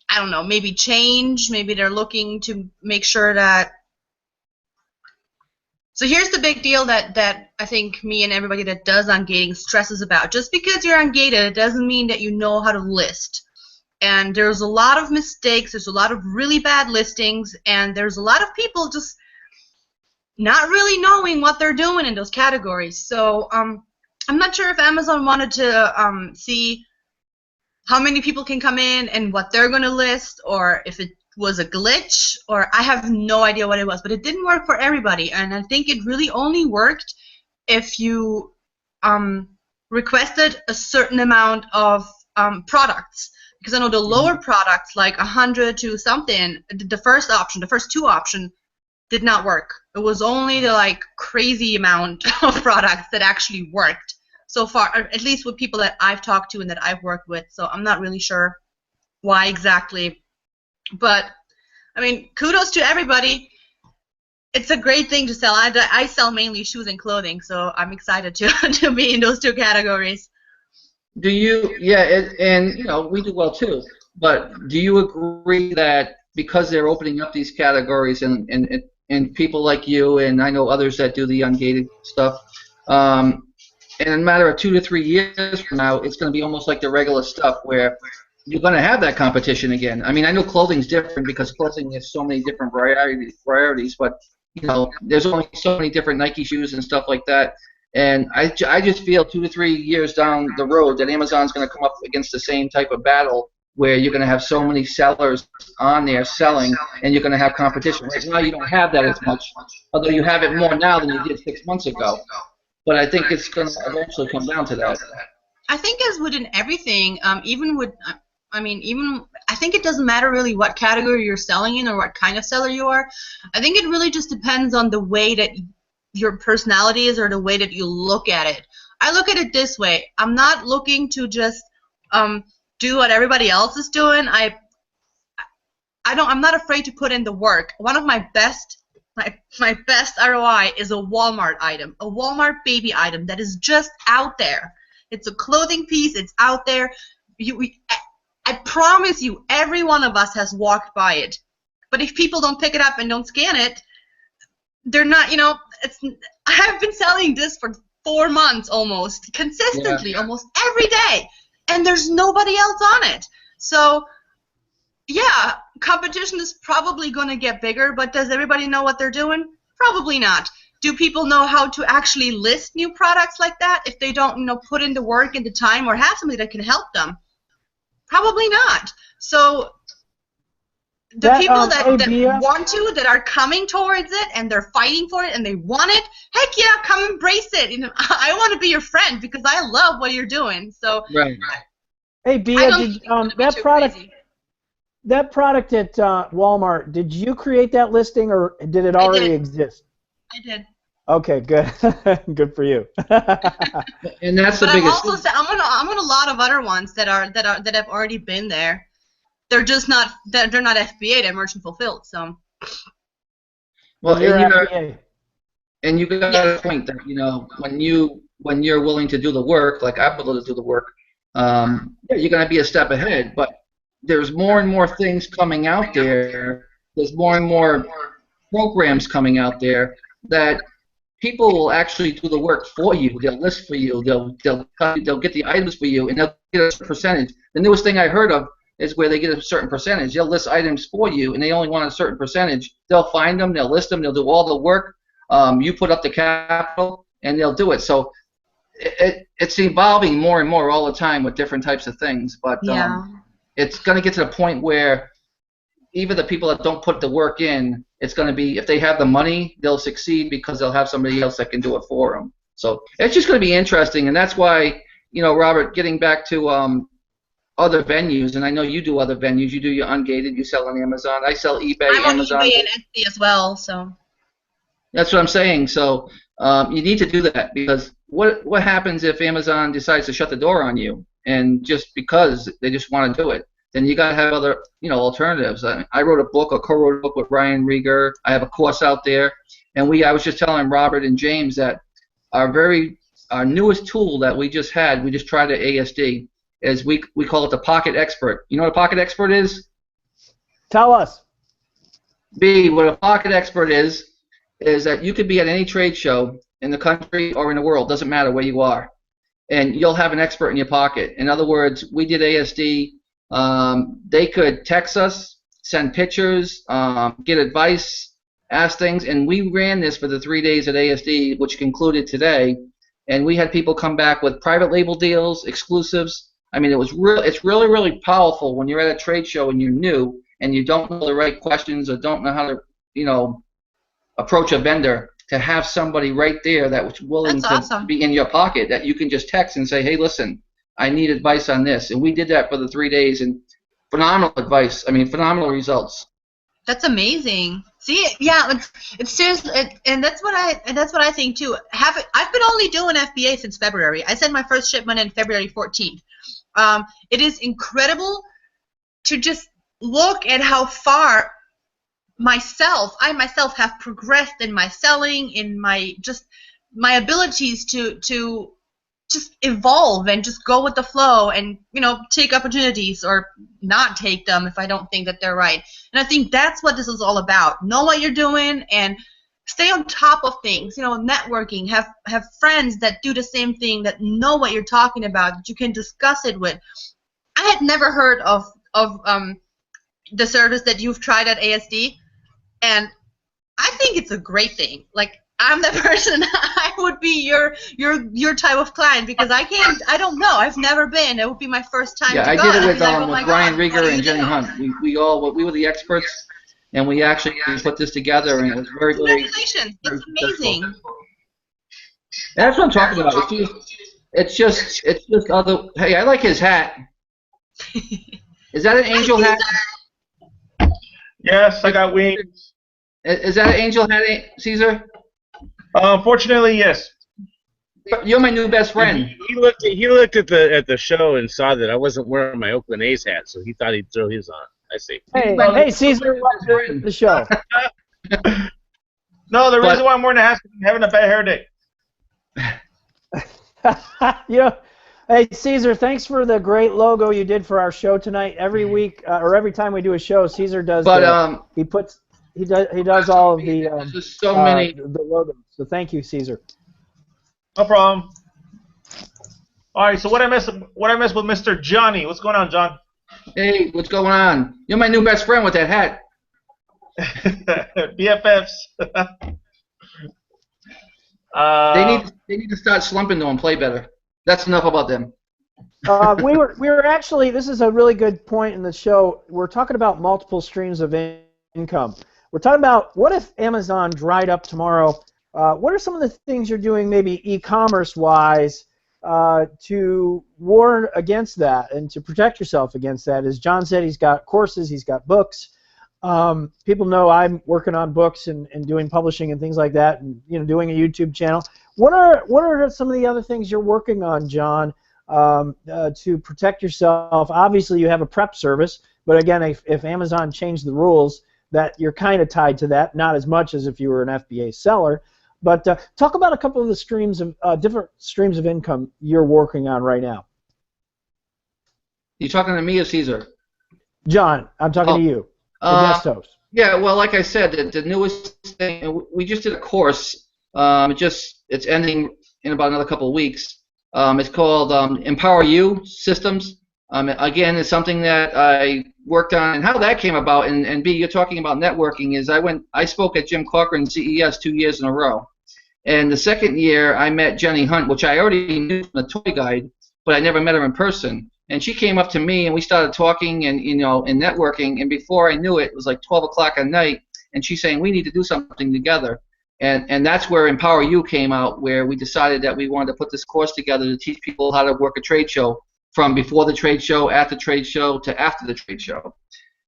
I don't know, maybe change. Maybe they're looking to make sure that. So here's the big deal that I think me and everybody that does ungating stresses about. Just because you're ungated, it doesn't mean that you know how to list. And there's a lot of mistakes. There's a lot of really bad listings, and there's a lot of people just not really knowing what they're doing in those categories. So I'm not sure if Amazon wanted to see how many people can come in and what they're going to list, or if it was a glitch, or I have no idea what it was, but it didn't work for everybody. And I think it really only worked if you requested a certain amount of products. Because I know the lower products, like 100 to something, the first two option, did not work. It was only the like crazy amount of products that actually worked so far, at least with people that I've talked to and that I've worked with. So I'm not really sure why exactly. But, I mean, kudos to everybody. It's a great thing to sell. I sell mainly shoes and clothing, so I'm excited to be in those two categories. Do you? Yeah, and you know we do well too. But do you agree that because they're opening up these categories and people like you and I know others that do the ungated stuff, in a matter of 2 to 3 years from now, it's going to be almost like the regular stuff where you're going to have that competition again. I mean, I know clothing's different because clothing has so many different varieties, but you know, there's only so many different Nike shoes and stuff like that. And I just feel 2 to 3 years down the road that Amazon's going to come up against the same type of battle where you're going to have so many sellers on there selling, and you're going to have competition. Right now you don't have that as much, although you have it more now than you did 6 months ago. But I think it's going to eventually come down to that. I think as within everything, even I think it doesn't matter really what category you're selling in or what kind of seller you are. I think it really just depends on the way that your personality is or the way that you look at it. I look at it this way. I'm not looking to just do what everybody else is doing. I'm not afraid to put in the work. One of my best ROI is a Walmart item, a Walmart baby item that is just out there. It's a clothing piece. It's out there. I promise you, every one of us has walked by it. But if people don't pick it up and don't scan it, they're not, I have been selling this for 4 months almost, consistently, almost every day, and there's nobody else on it. So, yeah, competition is probably going to get bigger, but does everybody know what they're doing? Probably not. Do people know how to actually list new products like that if they don't, put in the work and the time or have somebody that can help them? Probably not. So the people that want to, that are coming towards it and they're fighting for it and they want it, heck yeah, come embrace it. I want to be your friend because I love what you're doing. So right. Hey Bea, that product at Walmart, did you create that listing or did it already exist? I did. Okay, good. Good for you. And that's the biggest. I'm on a lot of other ones that have already been there. They're just not FBA. They're merchant fulfilled. So. Well, and you got a point that when you're willing to do the work, like I'm willing to do the work, you're going to be a step ahead. But there's more and more things coming out there. There's more and more programs coming out there that people will actually do the work for you. They'll list for you. They'll get the items for you, and they'll get a percentage. The newest thing I heard of is where they get a certain percentage. They'll list items for you, and they only want a certain percentage. They'll find them. They'll list them. They'll do all the work. You put up the capital, and they'll do it. So it's evolving more and more all the time with different types of things. But it's going to get to the point where even the people that don't put the work in, it's going to be, if they have the money, they'll succeed because they'll have somebody else that can do it for them. So it's just going to be interesting, and that's why, Robert, getting back to other venues, and I know you do other venues. You do your ungated, you sell on Amazon. I sell eBay, Amazon. I'm on eBay and Etsy as well, so. That's what I'm saying. So you need to do that because what happens if Amazon decides to shut the door on you, and just because they just want to do it? Then you gotta have other, alternatives. I wrote a co-wrote a book with Ryan Rieger. I have a course out there, and I was just telling Robert and James that our very our newest tool that we just tried at ASD, is we call it the Pocket Expert. You know what a Pocket Expert is? Tell us. B, what a Pocket Expert is that you could be at any trade show in the country or in the world, doesn't matter where you are, and you'll have an expert in your pocket. In other words, we did ASD. They could text us, send pictures, get advice, ask things, and we ran this for the 3 days at ASD, which concluded today, and we had people come back with private label deals, exclusives. I mean, it's really, really powerful when you're at a trade show and you're new and you don't know the right questions or don't know how to, approach a vendor, to have somebody right there that was willing to be in your pocket that you can just text and say, hey, listen, I need advice on this. And we did that for the 3 days, and phenomenal advice. I mean, phenomenal results. That's amazing. See, yeah, it's seriously, and that's what I think too. I've been only doing FBA since February. I sent my first shipment in February 14th. It is incredible to just look at how far I myself have progressed in my selling, in my abilities to just evolve and just go with the flow and take opportunities or not take them if I don't think that they're right. And I think that's what this is all about. Know what you're doing and stay on top of things. Networking, have friends that do the same thing, that know what you're talking about, that you can discuss it with. I had never heard of the service that you've tried at ASD, and I think it's a great thing. Like, I'm the person, I would be your type of client, because I don't know. I've never been. It would be my first time to go. Yeah, I did it with like, Ryan Rieger and Jenny Hunt. We were the experts, and we actually put this together, and it was very, very. Congratulations! That's amazing. And that's what I'm talking about. It's just other. Hey, I like his hat. Is that an angel hat? Yes, I got wings. Is that an angel hat, Cesar? Unfortunately, yes. You're my new best friend. He looked at the show and saw that I wasn't wearing my Oakland A's hat, so he thought he'd throw his on. I see. Hey, Cesar, welcome to the show. No, the reason why I'm wearing a hat is I'm having a bad hair day. Hey, Cesar, thanks for the great logo you did for our show tonight. Every week or every time we do a show, Cesar does. But he does all of the the logos. So thank you, Cesar. No problem. All right. So what I missed with Mr. Johnny? What's going on, John? Hey, what's going on? You're my new best friend with that hat. BFFs. They need to start slumping though and play better. That's enough about them. We were actually, this is a really good point in the show. We're talking about multiple streams of income. We're talking about, what if Amazon dried up tomorrow? What are some of the things you're doing, maybe e-commerce wise, to warn against that and to protect yourself against that? As John said, he's got courses, he's got books. People know I'm working on books and doing publishing and things like that, and doing a YouTube channel. What are some of the other things you're working on, John, to protect yourself? Obviously, you have a prep service, but again, if Amazon changed the rules, that you're kind of tied to that, not as much as if you were an FBA seller. But talk about a couple of the streams of different streams of income you're working on right now. You talking to me or Cesar? John, I'm talking to you, the guest host. Yeah, well, like I said, the newest thing, we just did a course. It's ending in about another couple of weeks. It's called Empower You Systems. Again, it's something that I worked on, and how that came about. And B, you're talking about networking. Is I spoke at Jim Corcoran's CES 2 years in a row, and the second year I met Jenny Hunt, which I already knew from the toy guide, but I never met her in person. And she came up to me, and we started talking and and networking. And before I knew it, it was like 12 o'clock at night, and she's saying we need to do something together. And that's where Empower You came out, where we decided that we wanted to put this course together to teach people how to work a trade show, from before the trade show, at the trade show, to after the trade show.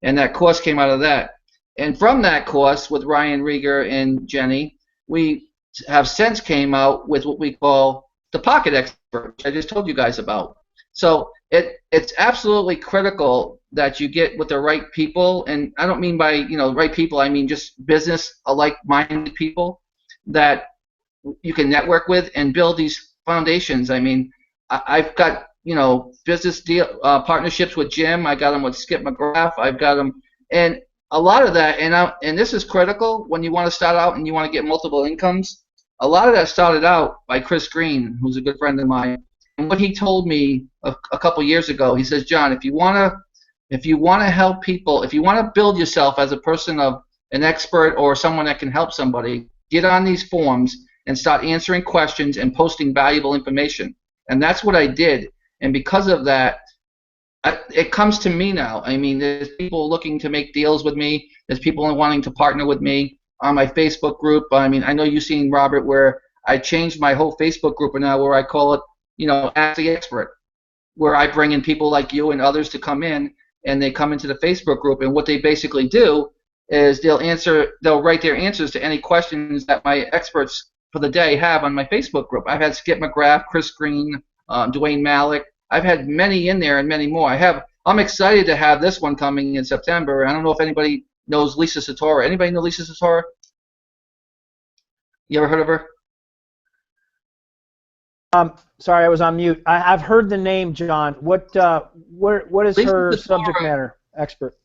And that course came out of that. And from that course with Ryan Rieger and Jenny, we have since came out with what we call the Pocket Expert, which I just told you guys about. So it's absolutely critical that you get with the right people, and I don't mean by right people, I mean just business like-minded people that you can network with and build these foundations. I mean, I've got, you know, business deal partnerships with Jim. I got them with Skip McGrath. I've got them, and a lot of that, and this is critical when you want to start out and you want to get multiple incomes. A lot of that started out by Chris Green, who's a good friend of mine. And what he told me a couple years ago, he says, John, if you want to help people, if you want to build yourself as a person of an expert or someone that can help somebody, get on these forums and start answering questions and posting valuable information. And that's what I did. And because of that, it comes to me now. I mean, there's people looking to make deals with me. There's people wanting to partner with me on my Facebook group. I mean, I know you've seen, Robert, where I changed my whole Facebook group now where I call it, you know, Ask the Expert, where I bring in people like you and others to come in, and they come into the Facebook group, and what they basically do is they'll write their answers to any questions that my experts for the day have on my Facebook group. I've had Skip McGrath, Chris Green, Dwayne Malik. I've had many in there and many more. I'm excited to have this one coming in September. I don't know if anybody knows Lisa Satora. Anybody know Lisa Satora? You ever heard of her? Sorry, I was on mute. I've heard the name, John. What is Lisa her Satora, subject matter expert?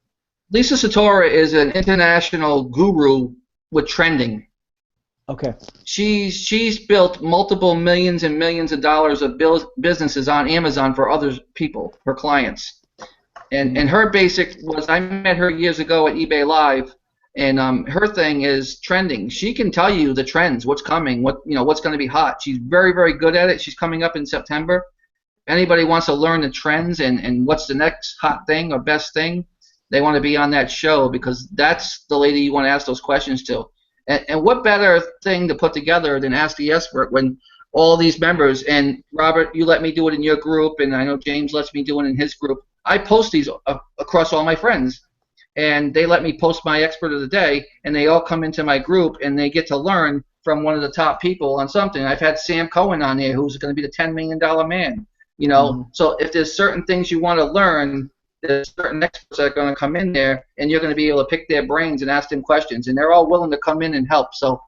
Lisa Satora is an international guru with trending. Okay. She's built multiple millions and millions of dollars of businesses on Amazon for other people, her clients. And her basic was, I met her years ago at eBay Live, and her thing is trending. She can tell you the trends, what's coming, what's going to be hot. She's very, very good at it. She's coming up in September. If anybody wants to learn the trends and what's the next hot thing or best thing, they want to be on that show, because that's the lady you want to ask those questions to. And what better thing to put together than Ask the Expert when all these members, and Robert, you let me do it in your group, and I know James lets me do it in his group. I post these across all my friends, and they let me post my expert of the day, and they all come into my group, and they get to learn from one of the top people on something. I've had Sam Cohen on there, who's going to be the $10 million man. You know, so if there's certain things you want to learn, there's certain experts that are going to come in there, and you're going to be able to pick their brains and ask them questions, and they're all willing to come in and help. So,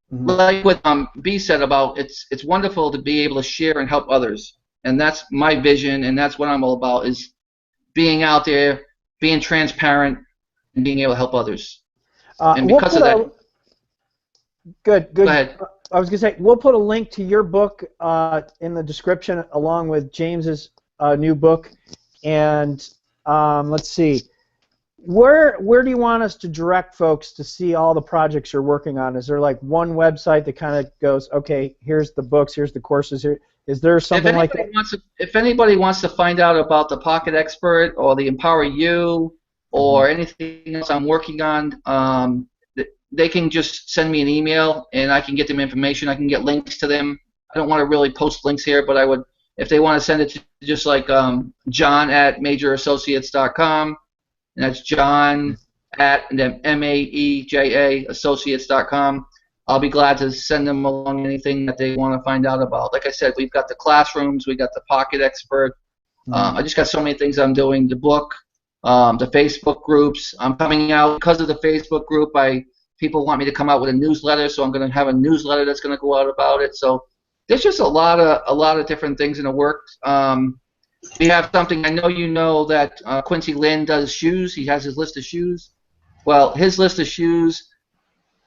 like what Bea said about, it's wonderful to be able to share and help others, and that's my vision, and that's what I'm all about, is being out there, being transparent, and being able to help others. And because of that, good. Go ahead. I was going to say, we'll put a link to your book in the description, along with James's new book, and let's see. Where do you want us to direct folks to see all the projects you're working on? Is there like one website that kind of goes, okay, here's the books, here's the courses, here? Is there something like that? If anybody wants to find out about the Pocket Expert or the Empower You or anything else I'm working on, they can just send me an email and I can get them information. I can get links to them. I don't want to really post links here, but I would. If they want to send it to just like John at majораssociates.com, and that's John at and then MAEJA associates.com, I'll be glad to send them along anything that they want to find out about. Like I said, we've got the classrooms, we've got the Pocket Expert. I just got so many things I'm doing. The book, the Facebook groups. I'm coming out because of the Facebook group. People want me to come out with a newsletter, so I'm going to have a newsletter that's going to go out about it. So there's just a lot of different things in the works. We have something. I know you know that Quincy Lynn does shoes. He has his list of shoes. Well, his list of shoes,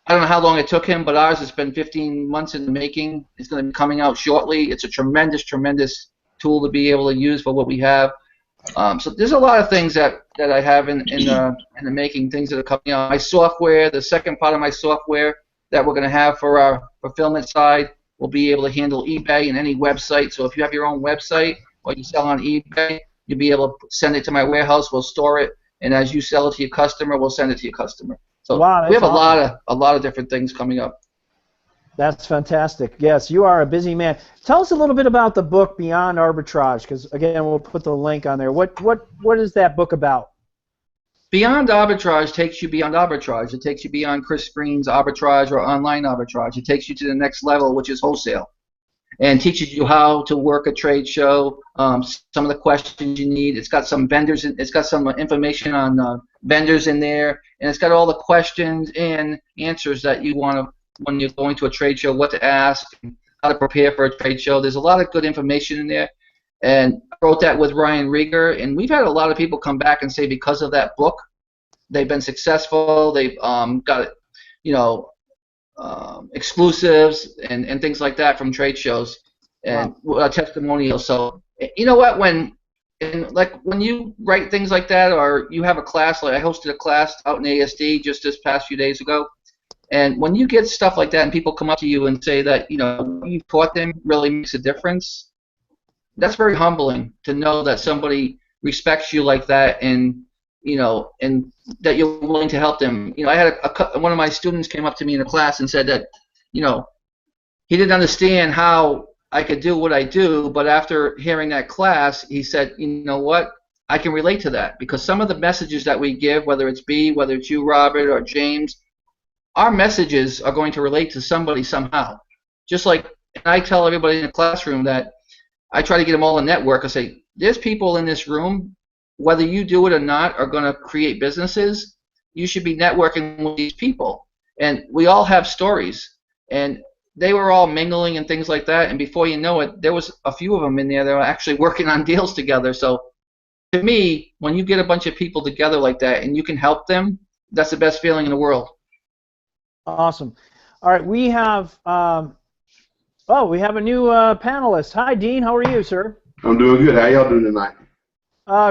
I don't know how long it took him, but ours has been 15 months in the making. It's going to be coming out shortly. It's a tremendous, tremendous tool to be able to use for what we have. So there's a lot of things that I have in the making, things that are coming out. My software, the second part of my software that we're going to have for our fulfillment side, will be able to handle eBay and any website. So if you have your own website or you sell on eBay, you'll be able to send it to my warehouse. We'll store it, and as you sell it to your customer, we'll send it to your customer. So wow, we have awesome. a lot of different things coming up. That's fantastic. Yes, you are a busy man. Tell us a little bit about the book Beyond Arbitrage, because again, we'll put the link on there. What is that book about? Beyond Arbitrage takes you beyond arbitrage. It takes you beyond Chris Green's arbitrage or online arbitrage. It takes you to the next level, which is wholesale, and teaches you how to work a trade show, some of the questions you need. It's got some vendors. It's got some information on vendors in there, and it's got all the questions and answers that you want to when you're going to a trade show, what to ask, how to prepare for a trade show. There's a lot of good information in there. And I wrote that with Ryan Rieger, and we've had a lot of people come back and say because of that book, they've been successful. They've got, exclusives and things like that from trade shows and testimonials. So you know what, when you write things like that, or you have a class, like I hosted a class out in ASD just this past few days ago, and when you get stuff like that and people come up to you and say that you taught them really makes a difference, that's very humbling to know that somebody respects you like that, and and that you're willing to help them. I had one of my students came up to me in a class and said that he didn't understand how I could do what I do, but after hearing that class, he said, you know what, I can relate to that, because some of the messages that we give, whether it's Bea, whether it's you, Robert, or James, our messages are going to relate to somebody somehow. Just like I tell everybody in the classroom that I try to get them all to network. I say, there's people in this room, whether you do it or not, are going to create businesses. You should be networking with these people. And we all have stories. And they were all mingling and things like that. And before you know it, there was a few of them in there that were actually working on deals together. So to me, when you get a bunch of people together like that and you can help them, that's the best feeling in the world. Awesome. All right, we have we have a new panelist. Hi, Dean. How are you, sir? I'm doing good. How y'all doing tonight?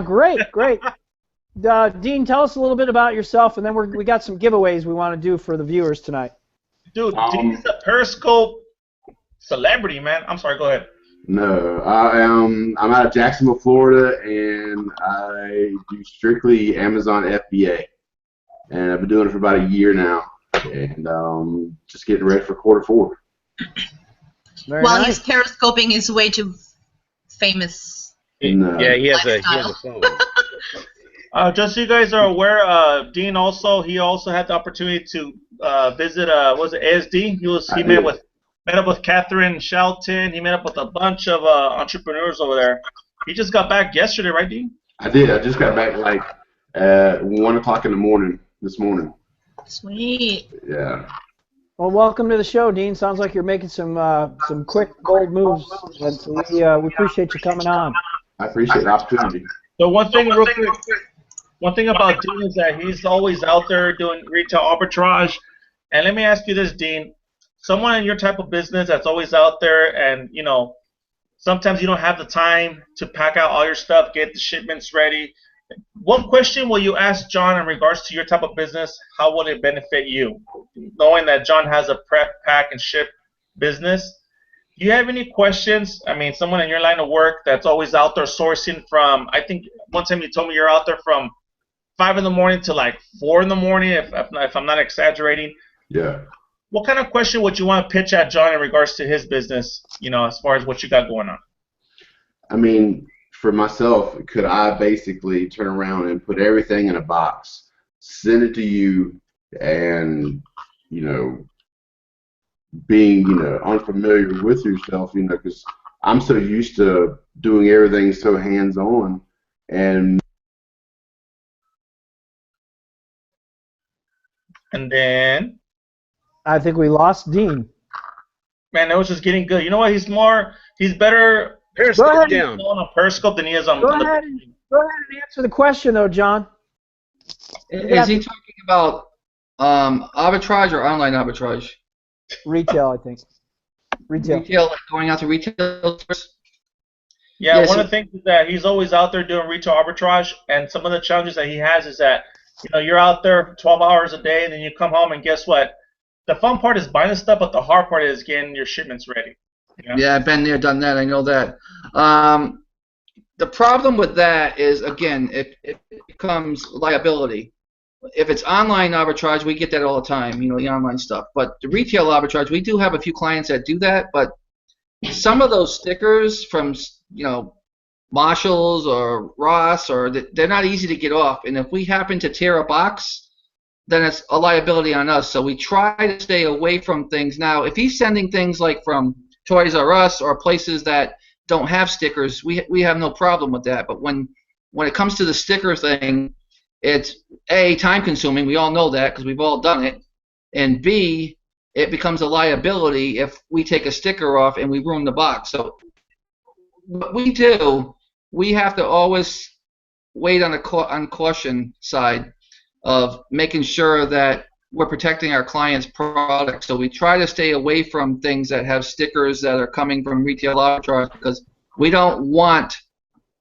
Great. Dean, tell us a little bit about yourself, and then we got some giveaways we want to do for the viewers tonight. Dude, Dean's a Periscope celebrity, man. I'm sorry, go ahead. No, I'm out of Jacksonville, Florida, and I do strictly Amazon FBA, and I've been doing it for about a year now, and just getting ready for Q4. While he's periscoping his way to famous. No. Yeah, he has a phone. Just so you guys are aware, Dean also had the opportunity to visit was it ASD? He met up with Catherine Shelton. He met up with a bunch of entrepreneurs over there. He just got back yesterday, right, Dean? I did. I just got back like at 1 o'clock in the morning this morning. Sweet. Yeah. Well, welcome to the show, Dean. Sounds like you're making some quick, bold moves. And so we appreciate you coming on. I appreciate the opportunity. So one thing real quick. One thing about Dean is that he's always out there doing retail arbitrage. And let me ask you this, Dean. Someone in your type of business that's always out there and, sometimes you don't have the time to pack out all your stuff, get the shipments ready. What question will you ask John in regards to your type of business? How will it benefit you? Knowing that John has a prep, pack, and ship business, do you have any questions? I mean, someone in your line of work that's always out there sourcing from, I think one time you told me you're out there from 5 in the morning to like 4 in the morning, if I'm not exaggerating. Yeah. What kind of question would you want to pitch at John in regards to his business, as far as what you got going on? I mean, for myself, could I basically turn around and put everything in a box, send it to you, and, being, unfamiliar with yourself, because I'm so used to doing everything so hands-on, and then I think we lost Dean. Man, that was just getting good. You know what? He's better Periscope down on Periscope than he is on. Go ahead and answer the question, though, John. Is he talking about arbitrage or online arbitrage? Retail, I think. Retail, like going out to retail stores? Yeah, one of the things is that he's always out there doing retail arbitrage, and some of the challenges that he has is that, you're out there 12 hours a day, and then you come home, and guess what? The fun part is buying the stuff, but the hard part is getting your shipments ready. Yeah, I've been there, done that. I know that. The problem with that is, again, it becomes liability. If it's online arbitrage, we get that all the time, the online stuff. But the retail arbitrage, we do have a few clients that do that, but some of those stickers from, Marshalls or Ross, they're not easy to get off. And if we happen to tear a box, then it's a liability on us. So we try to stay away from things. Now, if he's sending things like from Toys R Us or places that don't have stickers, we have no problem with that. But when it comes to the sticker thing, it's A, time consuming. We all know that because we've all done it. And B, it becomes a liability if we take a sticker off and we ruin the box. So what we do, we have to always wait on the caution side of making sure that we're protecting our clients' product. So we try to stay away from things that have stickers that are coming from retail arbitrage, because we don't want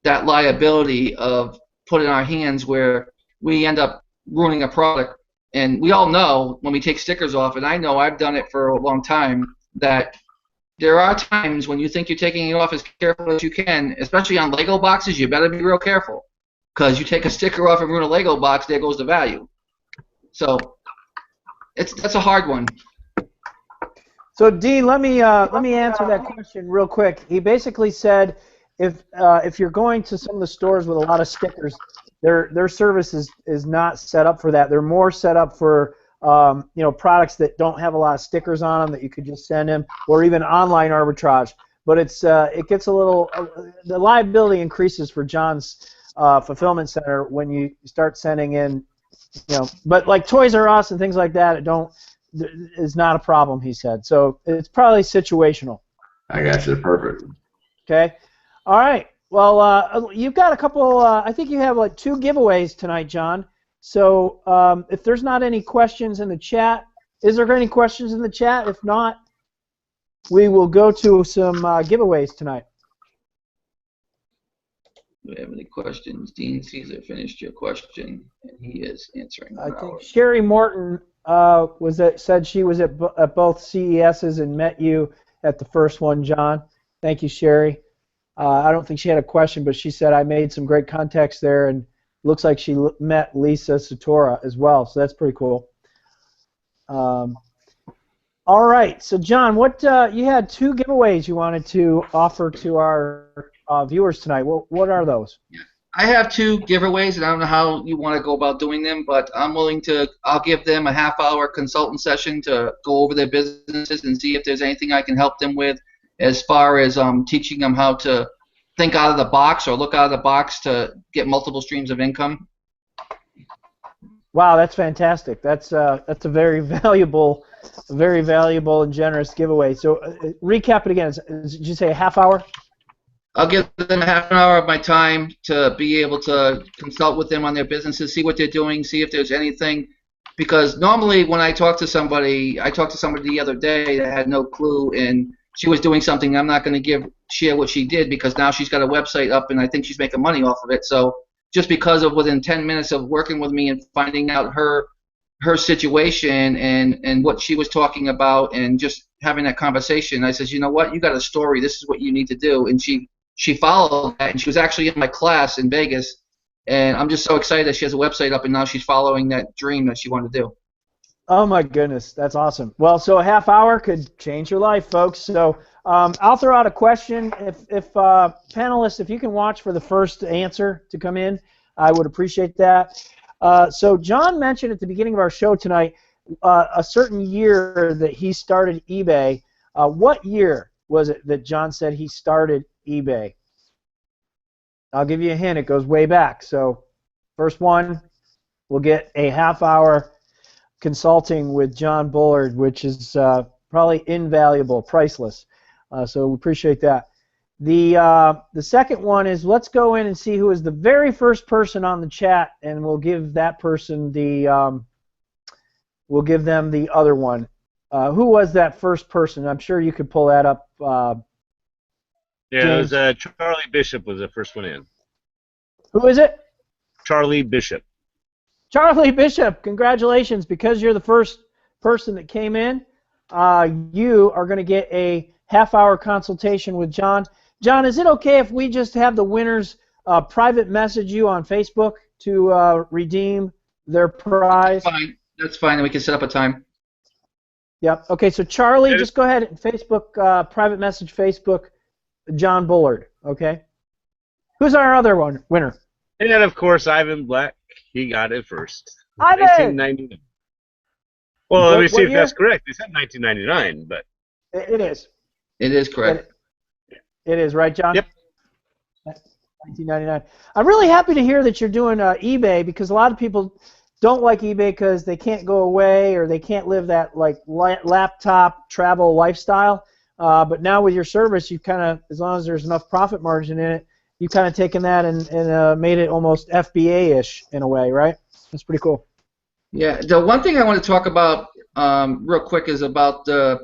that liability of put in our hands where we end up ruining a product. And we all know when we take stickers off, and I know I've done it for a long time, that there are times when you think you're taking it off as careful as you can, especially on Lego boxes. You better be real careful, because you take a sticker off and ruin a Lego box, there goes the value. So that's a hard one. So Dean, let me answer that question real quick. He basically said if you're going to some of the stores with a lot of stickers, their service is not set up for that. They're more set up for products that don't have a lot of stickers on them that you could just send them, or even online arbitrage. But it gets a little the liability increases for John's fulfillment center when you start sending in, but like Toys R Us and things like that, is not a problem, he said. So it's probably situational. I got you. Perfect. Okay. All right. Well, you've got a couple. I think you have like 2 giveaways tonight, John. So if there's not any questions in the chat, is there any questions in the chat? If not, we will go to some giveaways tonight. Do we have any questions? Dean Cesar finished your question, and he is answering. I think Sherry Morton said she was at both CESs and met you at the first one, John. Thank you, Sherry. I don't think she had a question, but she said I made some great contacts there, and looks like she met Lisa Satora as well, so that's pretty cool. All right, so John, what you had 2 giveaways you wanted to offer to our viewers tonight. What are those? I have 2 giveaways, and I don't know how you want to go about doing them, but I'll give them a half-hour consultant session to go over their businesses and see if there's anything I can help them with as far as teaching them how to think out of the box or look out of the box to get multiple streams of income. Wow, that's fantastic. That's a very valuable and generous giveaway. So recap it again. Did you say a half hour? I'll give them a half an hour of my time to be able to consult with them on their businesses, see what they're doing, see if there's anything. Because normally when I talk to somebody the other day that had no clue, and she was doing something I'm not going to share what she did, because now she's got a website up and I think she's making money off of it. So just because of within 10 minutes of working with me and finding out her situation and what she was talking about and just having that conversation, I said, you know what, you got a story, this is what you need to do. And she followed that, and she was actually in my class in Vegas, and I'm just so excited that she has a website up and now she's following that dream that she wanted to do. Oh my goodness, that's awesome. Well, so a half hour could change your life, folks. So I'll throw out a question. If panelists, if you can watch for the first answer to come in, I would appreciate that. So John mentioned at the beginning of our show tonight a certain year that he started eBay. What year was it that John said he started eBay? I'll give you a hint. It goes way back. So first one, we'll get a half hour consulting with John Bullard, which is probably invaluable, priceless. So we appreciate that. The second one is, let's go in and see who is the very first person on the chat, and we'll give that person we'll give them the other one. Who was that first person? I'm sure you could pull that up. Yeah, it was Charlie Bishop was the first one in. Who is it? Charlie Bishop. Charlie Bishop, congratulations. Because you're the first person that came in, you are going to get a half-hour consultation with John. John, is it okay if we just have the winners private message you on Facebook to redeem their prize? That's fine. We can set up a time. Yep. Okay, so Charlie, just go ahead and Facebook, private message Facebook John Bullard, okay? Who's our other winner? And of course, Ivan Black. He got it first. Ivan! 1999. Well, let me see if that's correct. They said 1999, but... It is. It is correct. It is, right, John? Yep. 1999. I'm really happy to hear that you're doing eBay, because a lot of people don't like eBay because they can't go away or they can't live that like laptop travel lifestyle. But now with your service, you kind of, as long as there's enough profit margin in it, you've kind of taken that and made it almost FBA-ish in a way, right? That's pretty cool. Yeah, the one thing I want to talk about real quick is about the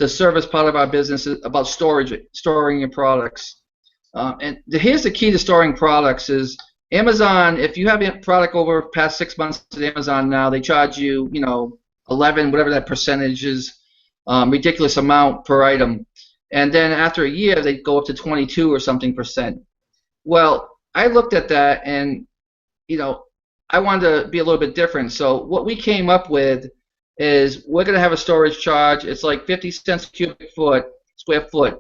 service part of our business, about storing your products. And here's the key to storing products is Amazon, if you have a product over past 6 months at Amazon now, they charge you, 11, whatever that percentage is, ridiculous amount per item. And then after a year, they go up to 22 or something %. Well, I looked at that and, I wanted to be a little bit different. So what we came up with is we're going to have a storage charge. It's like 50 cents a square foot.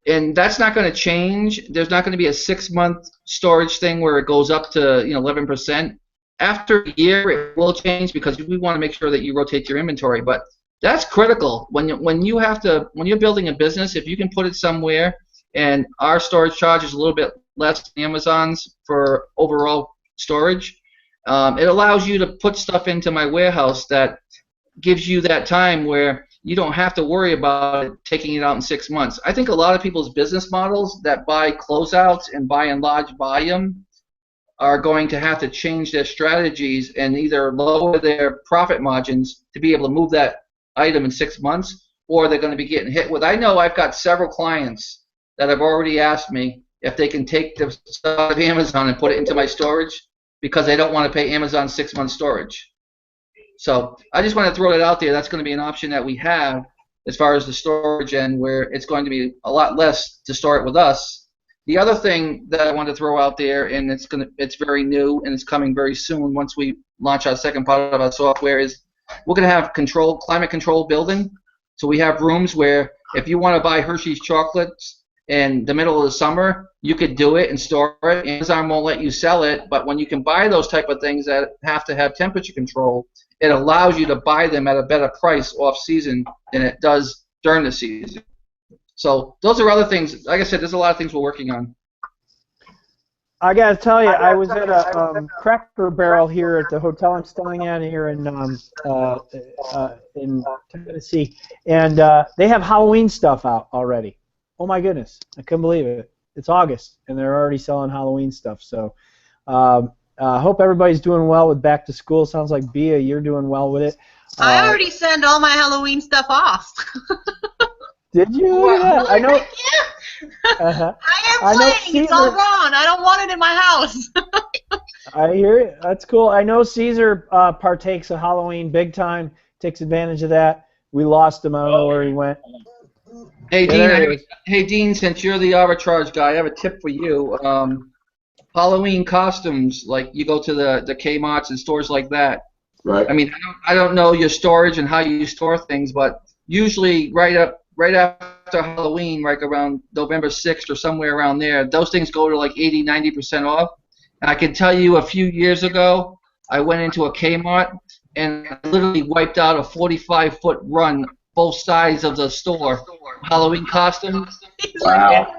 And that's not going to change. There's not going to be a 6-month storage thing where it goes up to 11%. After a year, it will change because we want to make sure that you rotate your inventory. But that's critical when you're building a business. If you can put it somewhere, and our storage charge is a little bit less than Amazon's for overall storage, it allows you to put stuff into my warehouse that gives you that time where you don't have to worry about it, taking it out in 6 months. I think a lot of people's business models that buy closeouts and buy in large volume are going to have to change their strategies and either lower their profit margins to be able to move that item in 6 months, or they're going to be getting hit with. I know I've got several clients that have already asked me if they can take the stuff of Amazon and put it into my storage because they don't want to pay Amazon 6-month storage. So I just want to throw that out there. That's going to be an option that we have as far as the storage end, where it's going to be a lot less to store it with us. The other thing that I want to throw out there, and it's very new and it's coming very soon once we launch our second part of our software, is we're going to have climate control building. So we have rooms where if you want to buy Hershey's chocolates in the middle of the summer, you could do it and store it. Amazon won't let you sell it, but when you can buy those type of things that have to have temperature control, it allows you to buy them at a better price off season than it does during the season. So those are other things. Like I said, there's a lot of things we're working on. I got to tell you, I was at a Cracker Barrel here at the hotel I'm staying at here in Tennessee, and they have Halloween stuff out already. Oh my goodness, I couldn't believe it. It's August, and they're already selling Halloween stuff. So I hope everybody's doing well with back to school. Sounds like Bea, you're doing well with it. I already sent all my Halloween stuff off. Did you? Yeah, I know. I am playing. It's all gone. I don't want it in my house. I hear it. That's cool. I know Cesar partakes of Halloween big time, takes advantage of that. We lost him. I don't know where he went. Hey, Dean, since you're the Arbitrage guy, I have a tip for you. Halloween costumes, like you go to the Kmarts and stores like that. Right. I mean, I don't know your storage and how you store things, but usually right after Halloween, like around November 6th or somewhere around there, those things go to like 80-90% off. And I can tell you a few years ago, I went into a Kmart and I literally wiped out a 45-foot run, both sides of the store, Halloween costumes. Wow.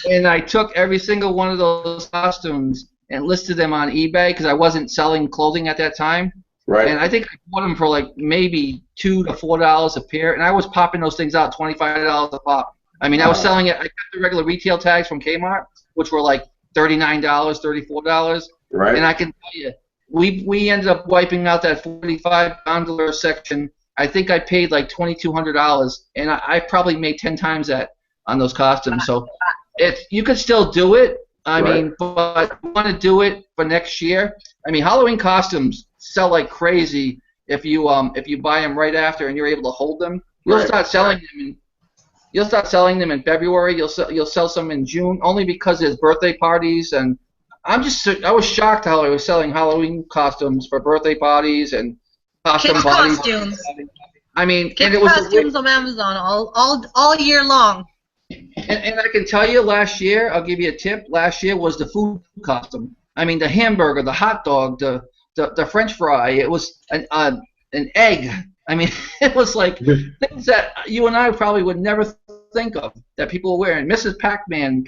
And I took every single one of those costumes and listed them on eBay because I wasn't selling clothing at that time. Right. And I think I bought them for like maybe $2 to $4 a pair, and I was popping those things out $25 a pop. I mean, I was selling it. I got the regular retail tags from Kmart, which were like $39, $34. Right. And I can tell you, we ended up wiping out that 45 gondola section. I think I paid like $2,200, and I probably made 10 times that on those costumes. So you could still do it. I mean, but you want to do it for next year. I mean, Halloween costumes sell like crazy if you buy them right after and you're able to hold them. You'll start selling them in February. You'll sell some in June only because there's birthday parties, and I was shocked how I was selling Halloween costumes for birthday parties and costumes. I mean, and it was costumes on Amazon all year long. And I can tell you, last year, I'll give you a tip. Last year was the food costume. I mean, the hamburger, the hot dog, the French fry. It was an egg. I mean, it was like things that you and I probably would never think of that people were wearing. Mrs. Pac-Man.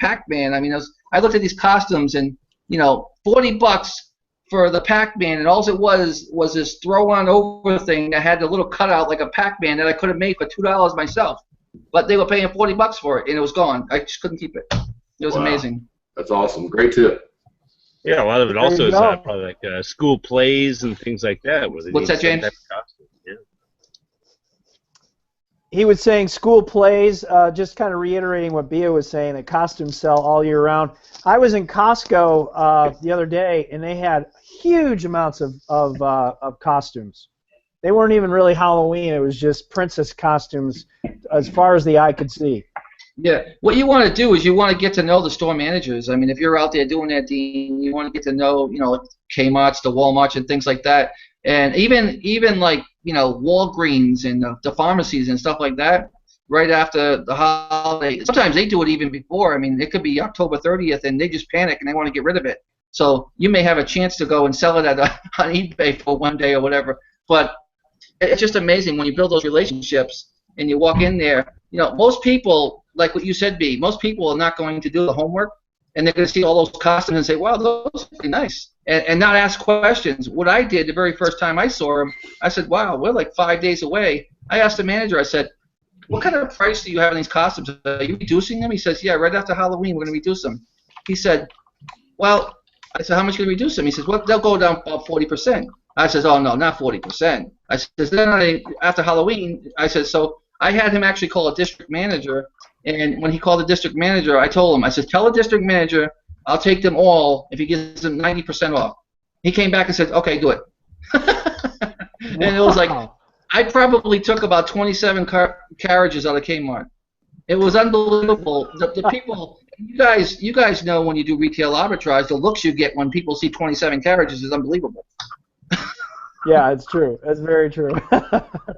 I mean, I looked at these costumes and $40 for the Pac-Man, and all it was this throw-on over thing that had a little cutout like a Pac-Man that I could have made for $2 myself. But they were paying $40 for it, and it was gone. I just couldn't keep it. It was amazing. That's awesome. Great tip. Yeah, a lot of it also is probably like school plays and things like that. Where they What's that, James? Yeah. He was saying school plays, just kind of reiterating what Bea was saying, that costumes sell all year round. I was in Costco the other day, and they had huge amounts of costumes. They weren't even really Halloween. It was just princess costumes as far as the eye could see. Yeah, what you want to do is you want to get to know the store managers. I mean, if you're out there doing that, Dean, you want to get to know, Kmart's, the Walmarts, and things like that. And even like, Walgreens and the pharmacies and stuff like that, right after the holiday. Sometimes they do it even before. I mean, it could be October 30th, and they just panic and they want to get rid of it. So you may have a chance to go and sell it on eBay for one day or whatever. But it's just amazing when you build those relationships and you walk in there. Most people, like what you said, Bea, most people are not going to do the homework, and they're going to see all those costumes and say, wow, those are pretty nice, and not ask questions. What I did the very first time I saw them, I said, wow, we're like 5 days away. I asked the manager, I said, what kind of price do you have on these costumes? Are you reducing them? He says, yeah, right after Halloween, we're going to reduce them. He said, well, I said, how much can we reduce them? He says, well, they'll go down about 40%. I says, oh, no, not 40%. I says, then after Halloween, I said, so I had him actually call a district manager, and when he called the district manager, I told him, I said, tell the district manager I'll take them all if he gives them 90% off. He came back and said, okay, do it. And it was like, I probably took about 27 carriages out of Kmart. It was unbelievable. The people, you guys know when you do retail arbitrage, the looks you get when people see 27 carriages is unbelievable. Yeah, it's true. That's very true.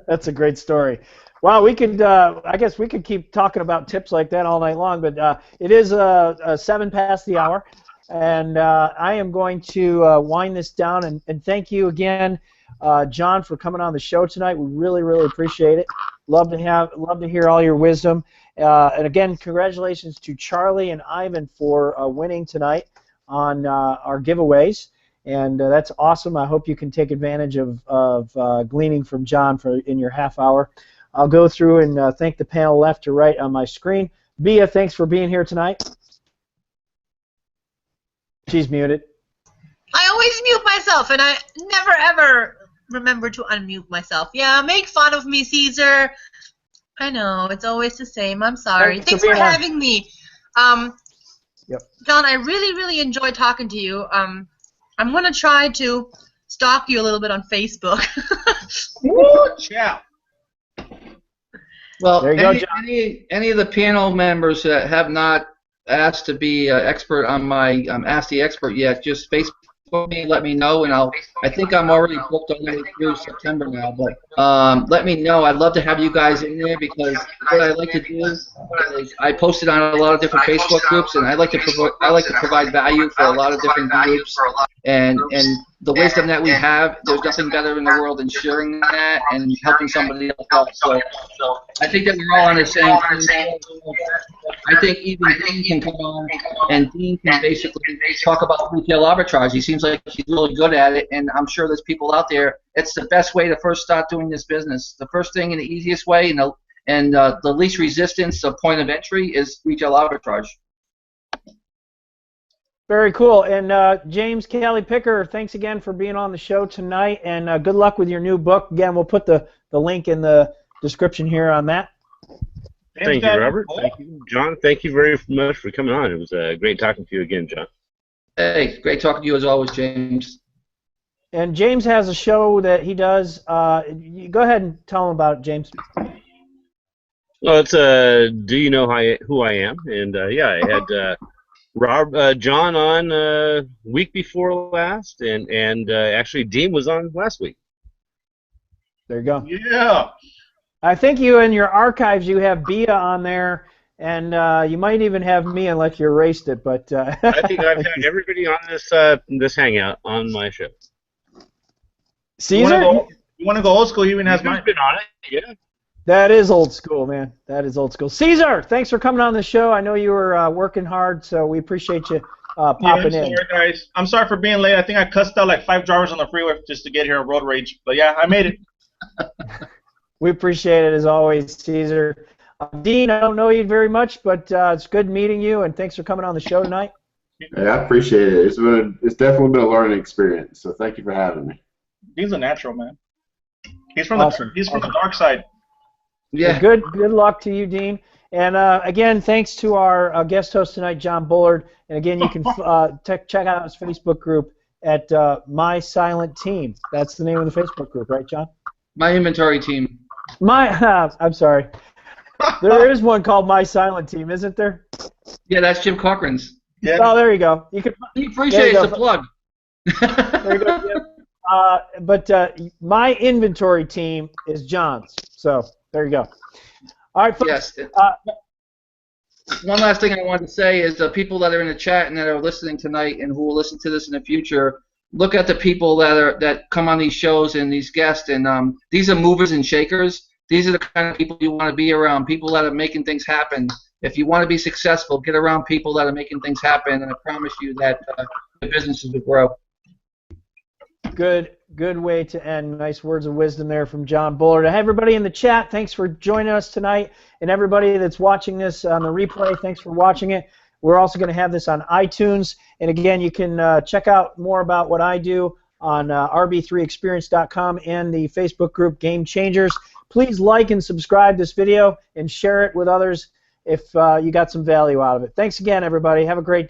That's a great story. Wow, we could. I guess we could keep talking about tips like that all night long. But it is 7 past the hour, and I am going to wind this down. And thank you again, John, for coming on the show tonight. We really, really appreciate it. Love to hear all your wisdom. And again, congratulations to Charlie and Ivan for winning tonight on our giveaways. And that's awesome. I hope you can take advantage of gleaning from John in your half hour. I'll go through and thank the panel left to right on my screen. Bea, thanks for being here tonight. She's muted. I always mute myself, and I never, ever remember to unmute myself. Yeah, make fun of me, Cesar. I know, it's always the same. I'm sorry. Thanks for having me. Yep. John, I really, really enjoyed talking to you. I'm going to try to stalk you a little bit on Facebook. Watch out. Well, there you go, any of the panel members that have not asked to be expert on my Ask the Expert yet, just Facebook me, let me know, and I think I'm already booked all the way through September now, but let me know. I'd love to have you guys in there, because what I like to do is I post it on a lot of different Facebook groups, and I like to provide value for a lot of different groups, and the wisdom that we have, there's nothing better in the world than sharing that and helping somebody else out. So I think that we're all on the same page. I think even Dean can come on, and Dean can basically talk about retail arbitrage. He seems like he's really good at it, and I'm sure there's people out there. It's the best way to first start doing this business. The first thing and the easiest way and the least resistance of point of entry is retail arbitrage. Very cool. And James Cali Picker, thanks again for being on the show tonight, and good luck with your new book. Again, we'll put the link in the description here on that. Thank you, Robert. Thank you, John. Thank you very much for coming on. It was great talking to you again, John. Hey, great talking to you as always, James. And James has a show that he does. You go ahead and tell him about it, James. Well, it's Do You Know Who I Am? And yeah, I had John on week before last, and actually Dean was on last week. There you go. Yeah. I think you in your archives you have Bea on there, and you might even have me unless you erased it. But I think I've had everybody on this hangout on my show. Cesar, you want to go old school? He even has mine. Been on it, yeah. That is old school, man. That is old school. Cesar, thanks for coming on the show. I know you were working hard, so we appreciate you popping I'm in. sorry, guys. I'm sorry for being late. I think I cussed out like 5 drivers on the freeway just to get here on road rage. But yeah, I made it. We appreciate it as always, Cesar. Dean, I don't know you very much, but it's good meeting you, and thanks for coming on the show tonight. Hey, I appreciate it. It's definitely been a learning experience. So thank you for having me. Dean's a natural, man. He's from Awesome. the dark side. Yeah. Good luck to you, Dean. And again, thanks to our guest host tonight, John Bullard. And again, you can check out his Facebook group at My Silent Team. That's the name of the Facebook group, right, John? My inventory team. I'm sorry. There is one called My Silent Team, isn't there? Yeah, that's Jim Cochran's. Yeah. Oh, there you go. You can. He appreciates the plug. There you go. Yeah. But my inventory team is John's. So there you go. All right, folks. Yes. One last thing I wanted to say is the people that are in the chat and that are listening tonight and who will listen to this in the future, look at the people that come on these shows and these guests, and these are movers and shakers. These are the kind of people you want to be around, people that are making things happen. If you want to be successful, get around people that are making things happen, and I promise you that the businesses will grow. Good way to end. Nice words of wisdom there from John Bullard. Hey, everybody in the chat, thanks for joining us tonight, and everybody that's watching this on the replay, thanks for watching it. We're also going to have this on iTunes, and again, you can check out more about what I do on RB3experience.com and the Facebook group Game Changers. Please like and subscribe this video and share it with others if you got some value out of it. Thanks again, everybody. Have a great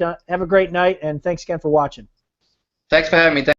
night, and thanks again for watching. Thanks for having me.